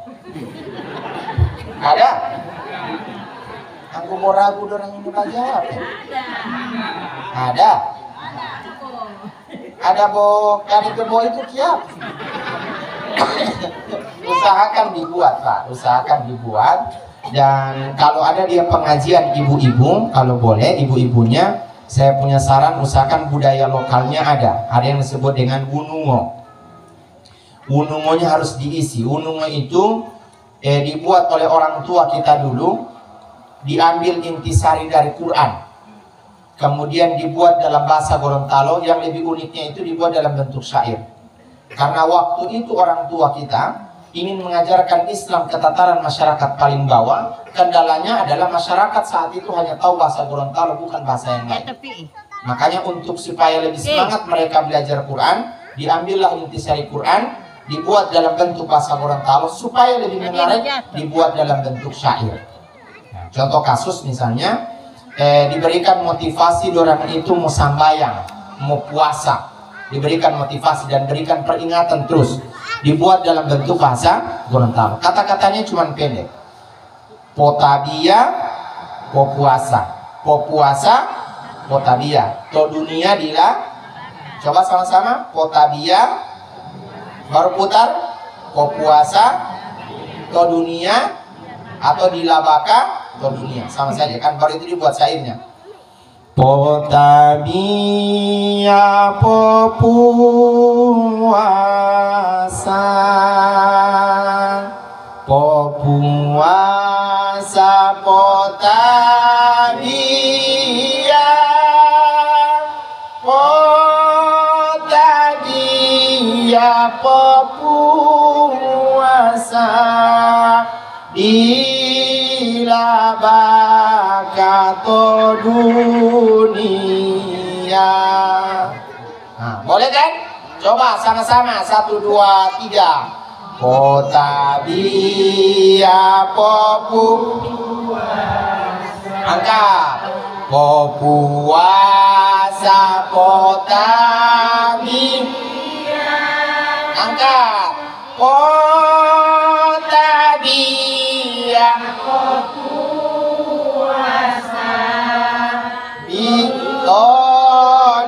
Ada? Aku mau ragu orang ini jawab. Ada? Ada itu kiap. Usahakan dibuat Pak, usahakan dibuat. Dan kalau ada dia pengajian ibu-ibu, kalau boleh ibu-ibunya, saya punya saran usahakan budaya lokalnya ada. Ada yang disebut dengan unungo. Unungonya harus diisi. Unungo itu dibuat oleh orang tua kita dulu, diambil intisari dari Quran. Kemudian dibuat dalam bahasa Gorontalo, yang lebih uniknya itu dibuat dalam bentuk syair. Karena waktu itu orang tua kita ingin mengajarkan Islam ke tataran masyarakat paling bawah, kendalanya adalah masyarakat saat itu hanya tahu bahasa Gorontalo, bukan bahasa yang lain. Makanya untuk supaya lebih semangat mereka belajar Quran, diambillah intisari Quran, dibuat dalam bentuk bahasa Gorontalo, supaya lebih menarik, dibuat dalam bentuk syair. Nah, contoh kasus misalnya, diberikan motivasi orang itu mau sambayang, mau puasa, diberikan motivasi dan berikan peringatan terus, dibuat dalam bentuk bahasa Gorontalo. Kata-katanya cuma pendek. Potabia, popuasa, popuasa, potabia. To dunia dila. Coba sama-sama. Potabia, baru putar. Popuasa, to dunia, atau dilabaka, to dunia. Sama saja kan, baru itu dibuat syairnya. Potabia, popuasa, popuasa, potabia, potabia, popuasa, dilabaka to dunia. Nah, boleh kan? Coba sama-sama, 1, 2, 3. Potabia, angkat. Popuasa, potabia, angkat. Potabia, popuasa, itu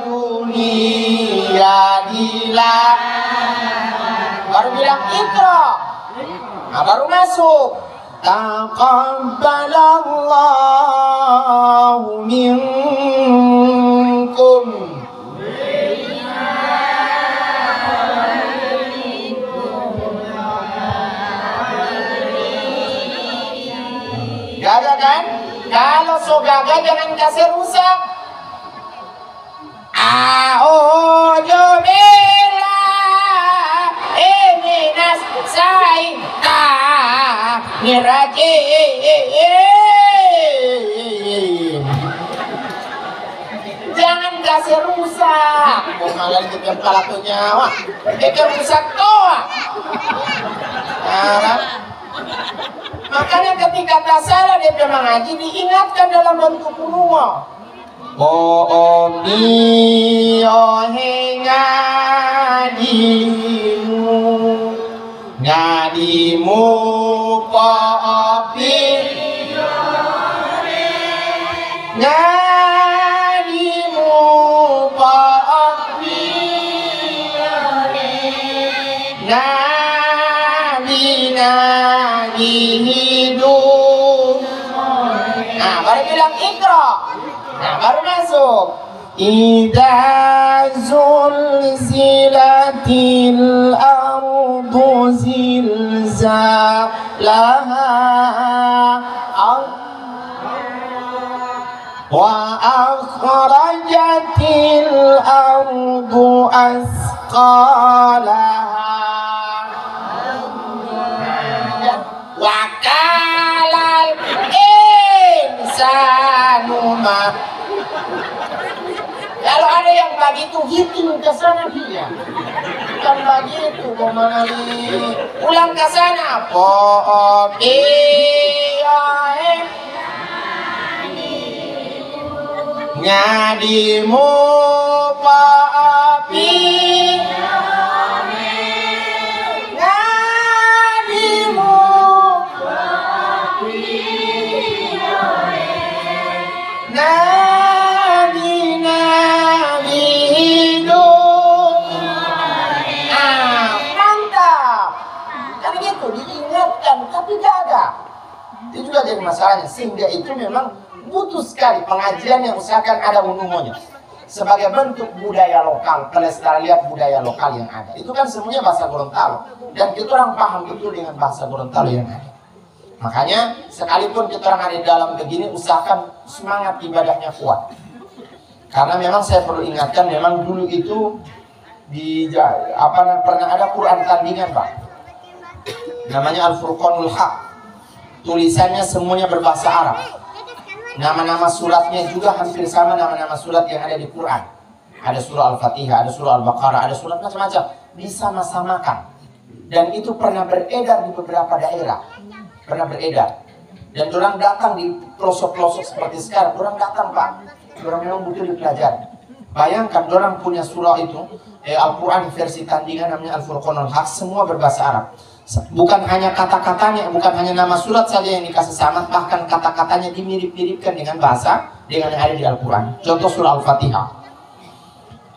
dunia dila. Baru bilang Iqra. Nah, baru masuk. Taqabbalallahu minkum. Gagal kan? Kalau so gagal jangan kasih rusak. A'udzu billahi minas syaitonir rajim. Jangan kasih rusak. Oh, malah kita pelakunya. Wah, itu rusak toh. Makanya ketika tak salah dia mengaji diingatkan dalam bentuk kunua. Omi ngadimu kopi ngadimu kopi ngadi hidup. Nah, baru bilang Iqra. Nah, baru masuk. Idza zulzilatil ardu zilzalaha wa akhrajatil ardu asqalaha wa qalal insanu ma. Kalau ada yang begitu hitung ke sana dia. Bukan begitu, mau mengalami. Ulang ke sana. Ngadimu paapi ngadimu paapi tapi gagal. Itu juga jadi masalahnya. Sehingga itu memang butuh sekali pengajian yang usahakan ada volumonya sebagai bentuk budaya lokal, pelestarian budaya lokal yang ada. Itu kan semuanya bahasa Gorontalo dan kita orang paham betul dengan bahasa Gorontalo yang ada. Makanya sekalipun kita orang ada di dalam begini, usahakan semangat ibadahnya kuat. Karena memang saya perlu ingatkan, memang dulu itu pernah ada Quran tandingan, Pak. Namanya Al-Furqanul Haq. Tulisannya semuanya berbahasa Arab. Nama-nama suratnya juga hampir sama nama-nama surat yang ada di Quran. Ada surah Al-Fatihah, ada surah Al-Baqarah, ada surat macam-macam. Disama-samakan. Dan itu pernah beredar di beberapa daerah. Pernah beredar. Dan orang datang di pelosok-pelosok seperti sekarang. Orang datang, Pak. Orang memang butuh dipelajari. Bayangkan orang punya surah itu, Al-Quran versi tandingan namanya Al-Furqanul Haq, semua berbahasa Arab. Bukan hanya kata-katanya, bukan hanya nama surat saja yang dikasih sama, bahkan kata-katanya dimirip-miripkan dengan bahasa dengan yang ada di Al-Quran. Contoh surah Al-Fatihah.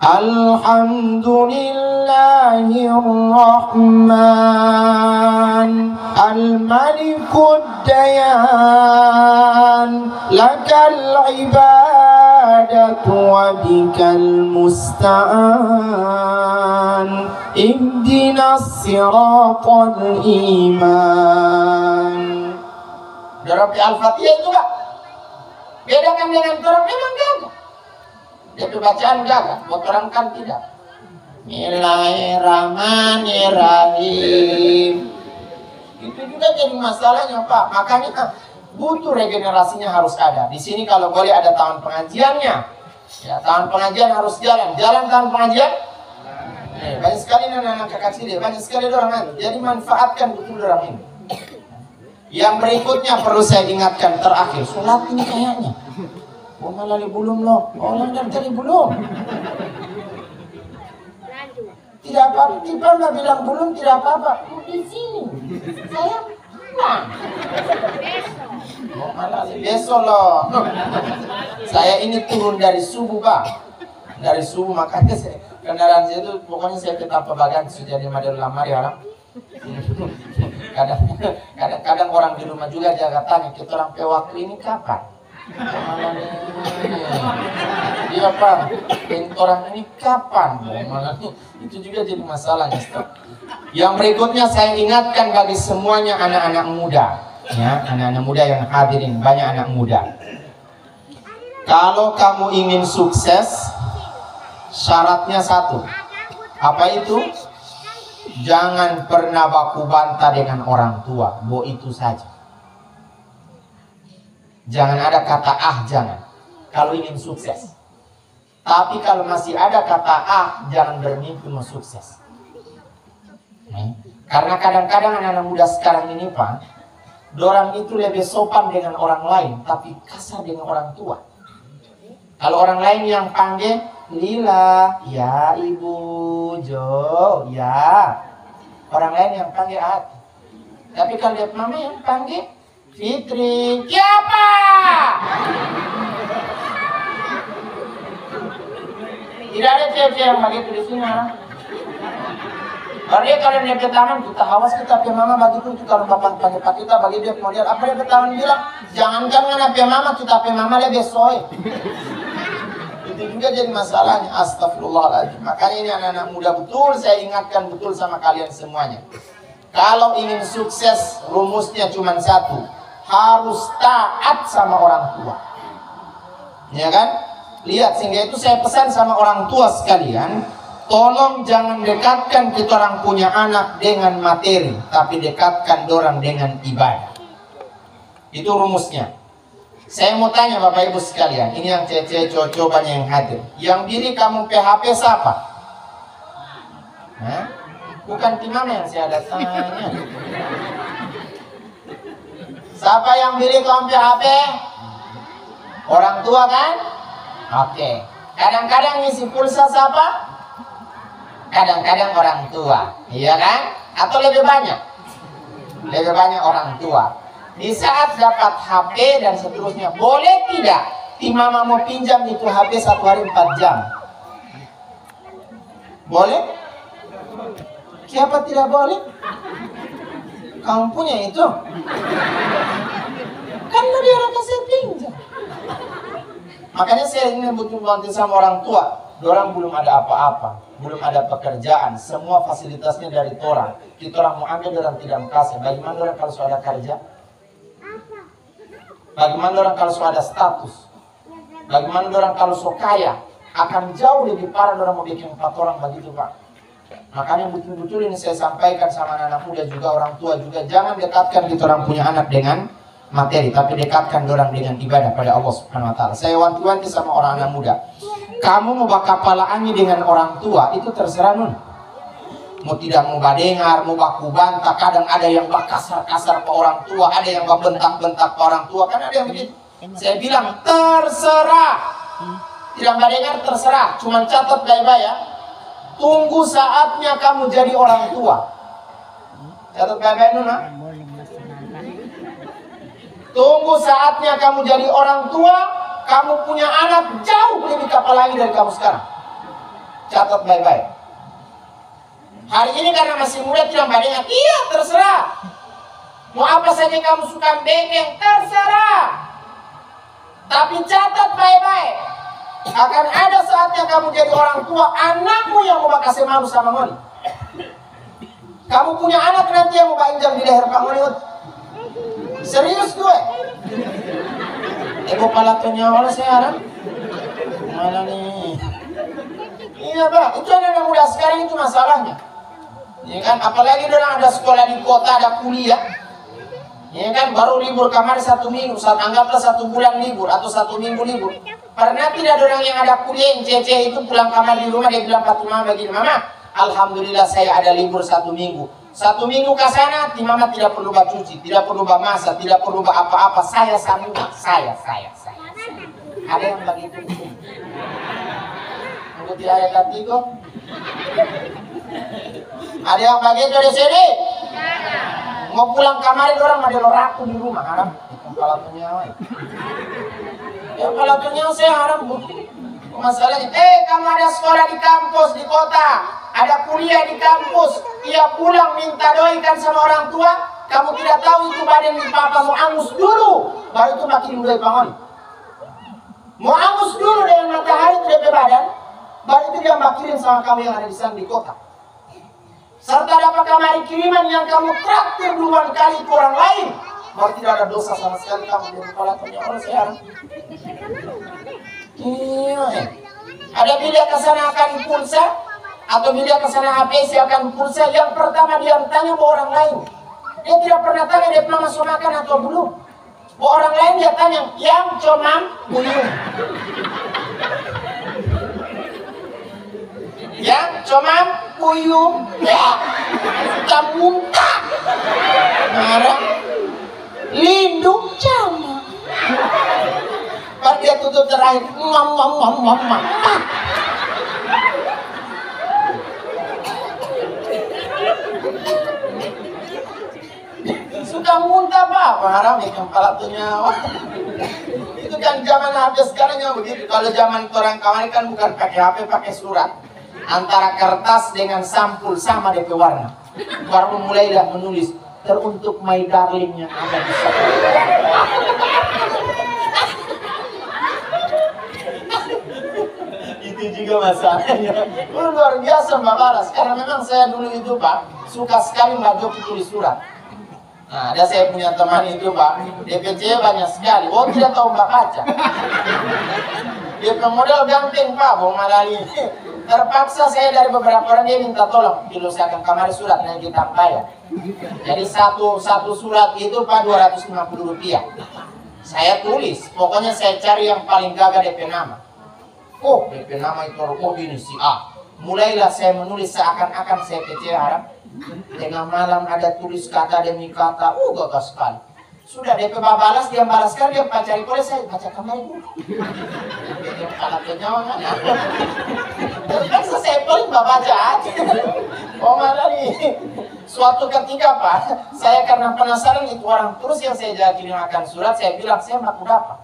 Alhamdulillahirrahman Al-Malikud Dayan Lakal ibadatu wa bikal musta'an Ihdinas siratal iman. Dalam Al-Fatihah itu Pak, bedakan dengan orang memang gagal. Jadi bacaan gagal, buat orang kan tidak. Bismillahirrahmanirrahim. Itu juga jadi masalahnya Pak. Makanya butuh regenerasinya harus ada. Di sini kalau boleh ada tahun pengajiannya. Ya, tahun pengajian harus jalan. Jalan tahun pengajian. Banyak sekali anak-anak kecil, banyak sekali orang ini. Jadi manfaatkan betul orang ini. Yang berikutnya perlu saya ingatkan terakhir, sholat ini kayaknya. Oh malah belum loh, orang dari tadi belum. Tidak apa-apa, tiba nggak bilang belum, tidak apa-apa. Di sini, saya pulang. Oh malah besok loh. Saya ini turun dari subuh Pak, dari subuh makanya saya kendaraan saya itu pokoknya saya ke Tanpa Bagan sudah di Madinah Lamar ya. Kadang-kadang orang di rumah juga jaga tanya, kita orang pe waktu ini kapan? Iya Pak, orang ini kapan? Itu juga jadi masalahnya. Yang berikutnya saya ingatkan bagi semuanya anak-anak muda, ya, anak-anak muda yang hadirin, banyak anak muda. Kalau kamu ingin sukses, syaratnya satu. Apa itu? Jangan pernah baku bantah dengan orang tua. Itu saja. Jangan ada kata jangan. Kalau ingin sukses. Tapi kalau masih ada kata jangan bermimpi mau sukses. Karena kadang-kadang anak-anak muda sekarang ini Pak, dorang itu lebih sopan dengan orang lain, tapi kasar dengan orang tua. Kalau orang lain yang panggil Lila, ya Ibu Jo, ya. Orang lain yang panggil Ati. Tapi kalau lihat mama yang panggil Fitri, siapa? Tidak ada cewek yang begitu di sini. Kalau dia ke taman, kita awas kita pe mama begitu. Kalau bapak panggil pak kita, bagi dia kemudian apa dia ke taman bilang, jangan pe mama, kita pe mama lebih soy. Itu juga jadi masalahnya. Astagfirullahaladzim. Makanya ini anak-anak muda betul, saya ingatkan betul sama kalian semuanya. Kalau ingin sukses, rumusnya cuma satu. Harus taat sama orang tua. Ya kan? Lihat, sehingga itu saya pesan sama orang tua sekalian, tolong jangan dekatkan kita orang punya anak dengan materi, tapi dekatkan orang dengan ibadah. Itu rumusnya. Saya mau tanya Bapak Ibu sekalian, ini yang cewek-cewek cowok banyak yang hadir. Yang diri kamu PHP siapa? Hah? Bukan timana yang saya ada tanya. Siapa yang beli kamu PHP? Orang tua kan? Oke. Kadang-kadang ngisi pulsa siapa? Kadang-kadang orang tua, iya kan? Atau lebih banyak? Lebih banyak orang tua. Di saat dapat HP dan seterusnya, boleh tidak mama mau pinjam itu HP 1 hari 4 jam? Boleh? Siapa tidak boleh? Kamu punya itu? Kan dia orang kasih pinjam. Makanya saya ingin butuh bantu sama orang tua. Orang belum ada apa-apa, belum ada pekerjaan, semua fasilitasnya dari orang. Kita orang mau ambil, orang tidak mau kasih. Bagaimana orang kalau sudah kerja? Bagaimana orang kalau sudah ada status? Bagaimana orang kalau so kaya? Akan jauh lebih parah orang mau bikin 4 orang begitu Pak. Makanya betul-betul ini saya sampaikan sama anak muda juga, orang tua juga. Jangan dekatkan kita orang punya anak dengan materi, tapi dekatkan orang dengan ibadah pada Allah Subhanahu Wa Taala. Saya wanti-wanti sama orang anak muda. Kamu mau bakal palaangi dengan orang tua, itu terserah nun. Mau tidak mau badengar, mau baku bantah, kadang ada yang kasar-kasar ke orang tua, ada yang bentak-bentak ke orang tua, kan ada yang begitu. Saya bilang terserah, tidak badengar terserah, cuma catat baik-baik ya. Tunggu saatnya kamu jadi orang tua. Catat baik-baik Nuna. Tunggu saatnya kamu jadi orang tua, kamu punya anak jauh lebih apalagi dari kamu sekarang. Catat baik-baik. Hari ini karena masih muda tidak banyak, iya terserah. Mau apa saja kamu suka bengeng, terserah. Tapi catat baik-baik. Akan ada saatnya kamu jadi orang tua, anakmu yang mau kasih malu sama ngoni. Kamu punya anak nanti yang mau injak di leher kamu nih. Serius gue. Ego pala nyawa sekarang. Mana nih? Iya Pak, itu anak muda sekarang itu masalahnya. Ya kan, apalagi orang ada sekolah di kota, ada kuliah. Ya kan, baru libur kamar 1 minggu, anggaplah 1 bulan libur atau 1 minggu libur. Pernah tidak orang yang ada kuliah yang cece itu pulang kamar di rumah, dia bilang Pak Mama begini, Mama, alhamdulillah saya ada libur 1 minggu. 1 minggu ke sana, Mama tidak perlu cuci, tidak perlu masak, tidak perlu apa-apa. Saya semua, saya. Ada yang begitu. Untuk tidak ada katigo. Ada yang begitu di sini? Mau pulang kamar orang ada loraku di rumah, haram. Kalau penyawa. Ya kalau penyawa saya haram. Masalahnya, kamu ada sekolah di kampus di kota. ada kuliah di kampus, ia pulang minta doikan sama orang tua, kamu tidak tahu itu badan di papa mau angus dulu, baru itu makin doi pangoni. Mau angus dulu dengan matahari itu DP badan, baru itu dia makirin sama kamu yang ada di sana di kota. Serta dapat kamari kiriman yang kamu traktir duluan kali ke orang lain, baru tidak ada dosa sama sekali kamu di kepala orang sekarang. Ada bila kesana akan pulsa, atau bila kesana APC akan pulsa, yang pertama dia tanya ke orang lain. Dia tidak pernah tanya dia pernah masuk makan atau belum. Orang lain dia tanya, yang comam puyung. Yang comam puyung, ya, sudah muntah. Marah, lindung jama. Baru dia tutup terakhir, ngom. Sudah muntah Pak, marah nih kepala tuh nyawa. Itu kan zaman HP sekarang ya begitu. Kalau zaman orang kemarin kan bukan pakai HP, pakai surat. Antara kertas dengan sampul sama DP warna. Baru mulailah menulis teruntuk my darling yang ada di sana. Itu juga masalahnya. Luar biasa Mbak Baras. Karena memang saya dulu itu Pak suka sekali Mbak Joki tulis surat. Nah, ada saya punya teman itu Pak, DPC banyak sekali. Oh tidak tahu Mbak baca. Dia model ganteng Pak, Bung Malali. Terpaksa saya dari beberapa orang dia minta tolong dilusakan kamar surat yang kita bayar. Jadi satu surat itu Pak 250 rupiah. Saya tulis, pokoknya saya cari yang paling gagah DP nama. Oh DP nama itu ini si A. Mulailah saya menulis seakan-akan saya kecil harap. Tengah malam ada tulis kata demi kata, gagah sekali. Sudah DP balas, dia balaskan, dia pacari boleh saya baca kembali dulu. Dia kalah kenyawa kan? Terpaksa saya paling baca aja. Oh malah nih. Suatu ketika Pak, saya karena penasaran itu orang terus yang saya kirimkan surat, saya bilang saya aku dapat.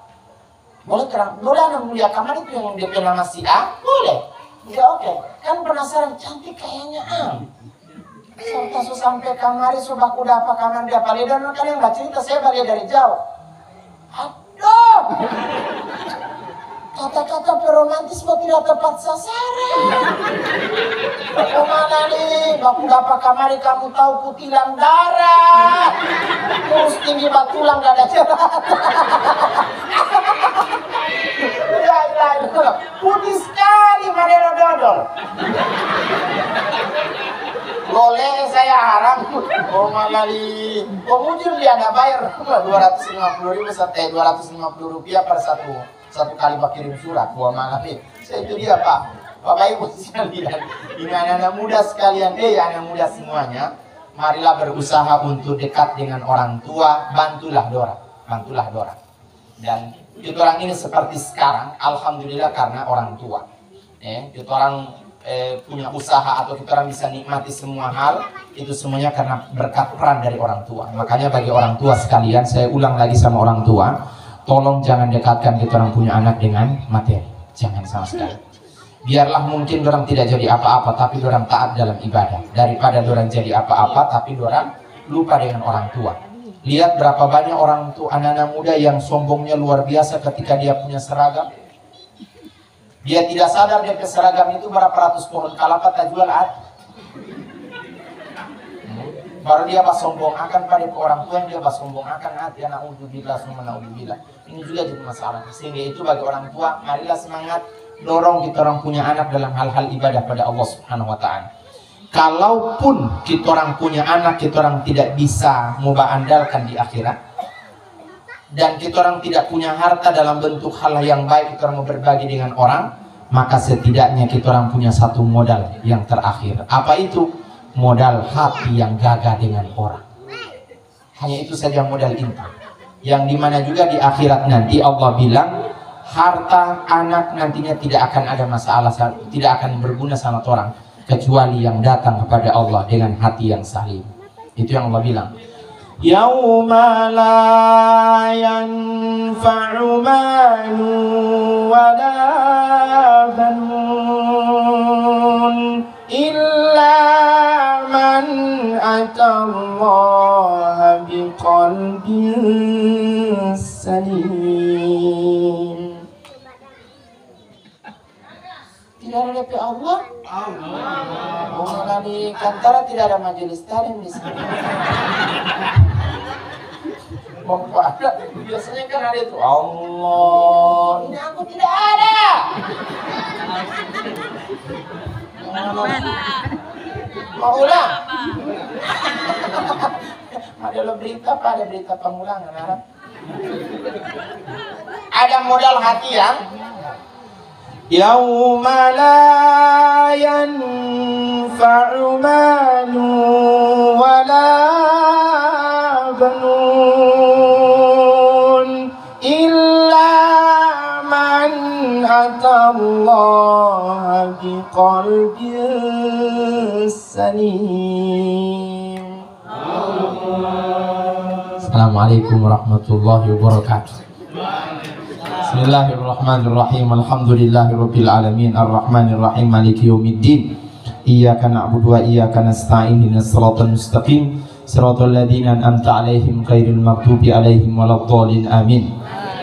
Boleh terang, boleh anak mulia kamar itu yang DP nama si A, boleh. Ya oke. Kan penasaran cantik kayaknya A. Sampai kamari sudah aku dapat kamar dia palidan kan yang nggak cerita saya balik dari jauh. Aduh, kata-kata peromantis kok tidak tepat sasaran. Kemana nih? Aku dapat kamari kamu tahu kutilan darah, terus tinggi batulang gak ada cepat. Ya, putih sekali Madero dodol. Boleh saya haram. Oh malali. Oh mujur dia ada bayar 250.000 sampai 250 rupiah per satu kali kirim surat. Wah malali. Saya itu dia Pak. Bapak Ibu sekalian. Ini anak-anak muda sekalian. Anak muda semuanya. Marilah berusaha untuk dekat dengan orang tua. Bantulah dorang. Dan kita orang ini seperti sekarang. Alhamdulillah karena orang tua. Kita orang punya usaha atau kita orang bisa nikmati semua hal itu semuanya karena berkat peran dari orang tua. Makanya bagi orang tua sekalian, saya ulang lagi sama orang tua, tolong jangan dekatkan kita orang punya anak dengan materi, jangan sama sekali. Biarlah mungkin orang tidak jadi apa-apa tapi orang taat dalam ibadah daripada orang jadi apa-apa tapi orang lupa dengan orang tua. Lihat berapa banyak orang tua anak-anak muda yang sombongnya luar biasa ketika dia punya seragam. Dia tidak sadar dia seragam itu berapa ratus pohon kelapa tak jual hati. Baru dia sombong akan pada orang tua yang dia sombong akan hati anak udzubillah semua naudzubillah. Ini juga jadi masalah. Sehingga itu bagi orang tua, marilah semangat dorong kita orang punya anak dalam hal-hal ibadah pada Allah Subhanahu wa taala. Kalaupun kita orang punya anak, kita orang tidak bisa mubah andalkan di akhirat. Dan kita orang tidak punya harta dalam bentuk hal yang baik, kita orang mau berbagi dengan orang, maka setidaknya kita orang punya satu modal yang terakhir. Apa itu? Modal hati yang gagah dengan orang. Hanya itu saja modal inti. Yang dimana juga di akhirat nanti Allah bilang, harta anak nantinya tidak akan ada masalah, tidak akan berguna sama orang, kecuali yang datang kepada Allah dengan hati yang salim. Itu yang Allah bilang. Yauma la yanfa'u malun wala banun illa man atallaha biqalbin salim. Tidak ada DP Allah. Di kantor tidak ada majelis taklim di sini. Mau ada? Biasanya kan ada itu Allah. Ini aku tidak ada. Mau ulang? Ada berita apa? Ada berita pengulangan Arab. Ada modal hati yang Yauma la yanfa'u malu wala banun illa man atallaha biqalbin salim. Assalamualaikum warahmatullahi wabarakatuh. Bismillahirrahmanirrahim. Alhamdulillahirabbil alamin arrahmanir rahim maliki yaumiddin. Iyyaka na'budu wa iyyaka nasta'in ihdinas siratal mustaqim siratal ladzina an'amta 'alaihim ghairil maghdubi 'alaihim waladdallin amin.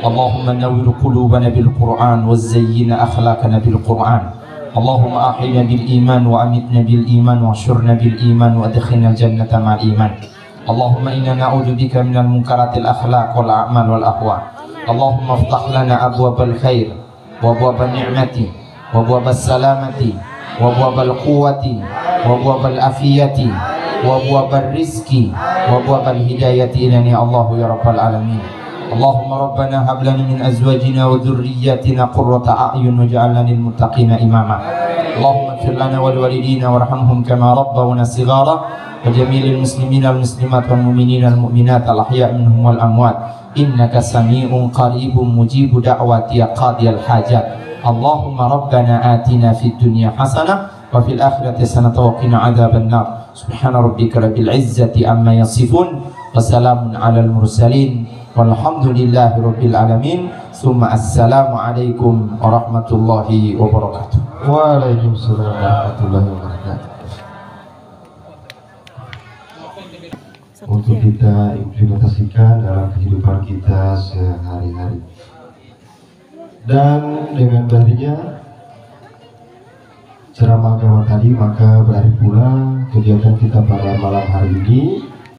Allahumma nawwir qulubana bil Qur'an wazayyin akhlaqana bil Qur'an. Allahumma ahyina bil iman wa amitna bil iman wa syurna bil iman wa adkhilna jannata ma'al iman. Allahumma inna na'udzubika minal munkaratil akhlaq wal a'mal wal ahwa. Allahumma aftah lana abwabal khair wa abwabal ni'mati wa abwabal salamati wa abwabal quwwati wa abwabal afiyati wa abwabal rizki wa abwabal hidayati ilani Allah ya rabbal alamin. Allahumma rabbana hab lana min azwajina wa dhurriyyatina qurrata a'yun waj'alna lil muttaqina imama. Allahumma ighfir lana wal walidina warhamhum kama rabbawna shighara wa jami'il muslimina wal muslimat wal mu'minina wal mu'minat al ahya' minhum wal amwat. Innaka sami'un qaribun mujibu da'wati qadiyal hajat. Allahumma rabbana atina fid dunya hasanah wa fil akhirati hasanah wa qina adzaban nar. Subhana rabbika rabbil izzati amma yasifun wa salamun alal mursalin walhamdulillahi rabbil alamin. Summa assalamu alaikum warahmatullahi wabarakatuh. Waalaikumsalam warahmatullahi wabarakatuh. Untuk kita implementasikan dalam kehidupan kita sehari-hari. Dan dengan berakhirnya ceramah agama tadi, maka berakhir pula kegiatan kita pada malam hari ini.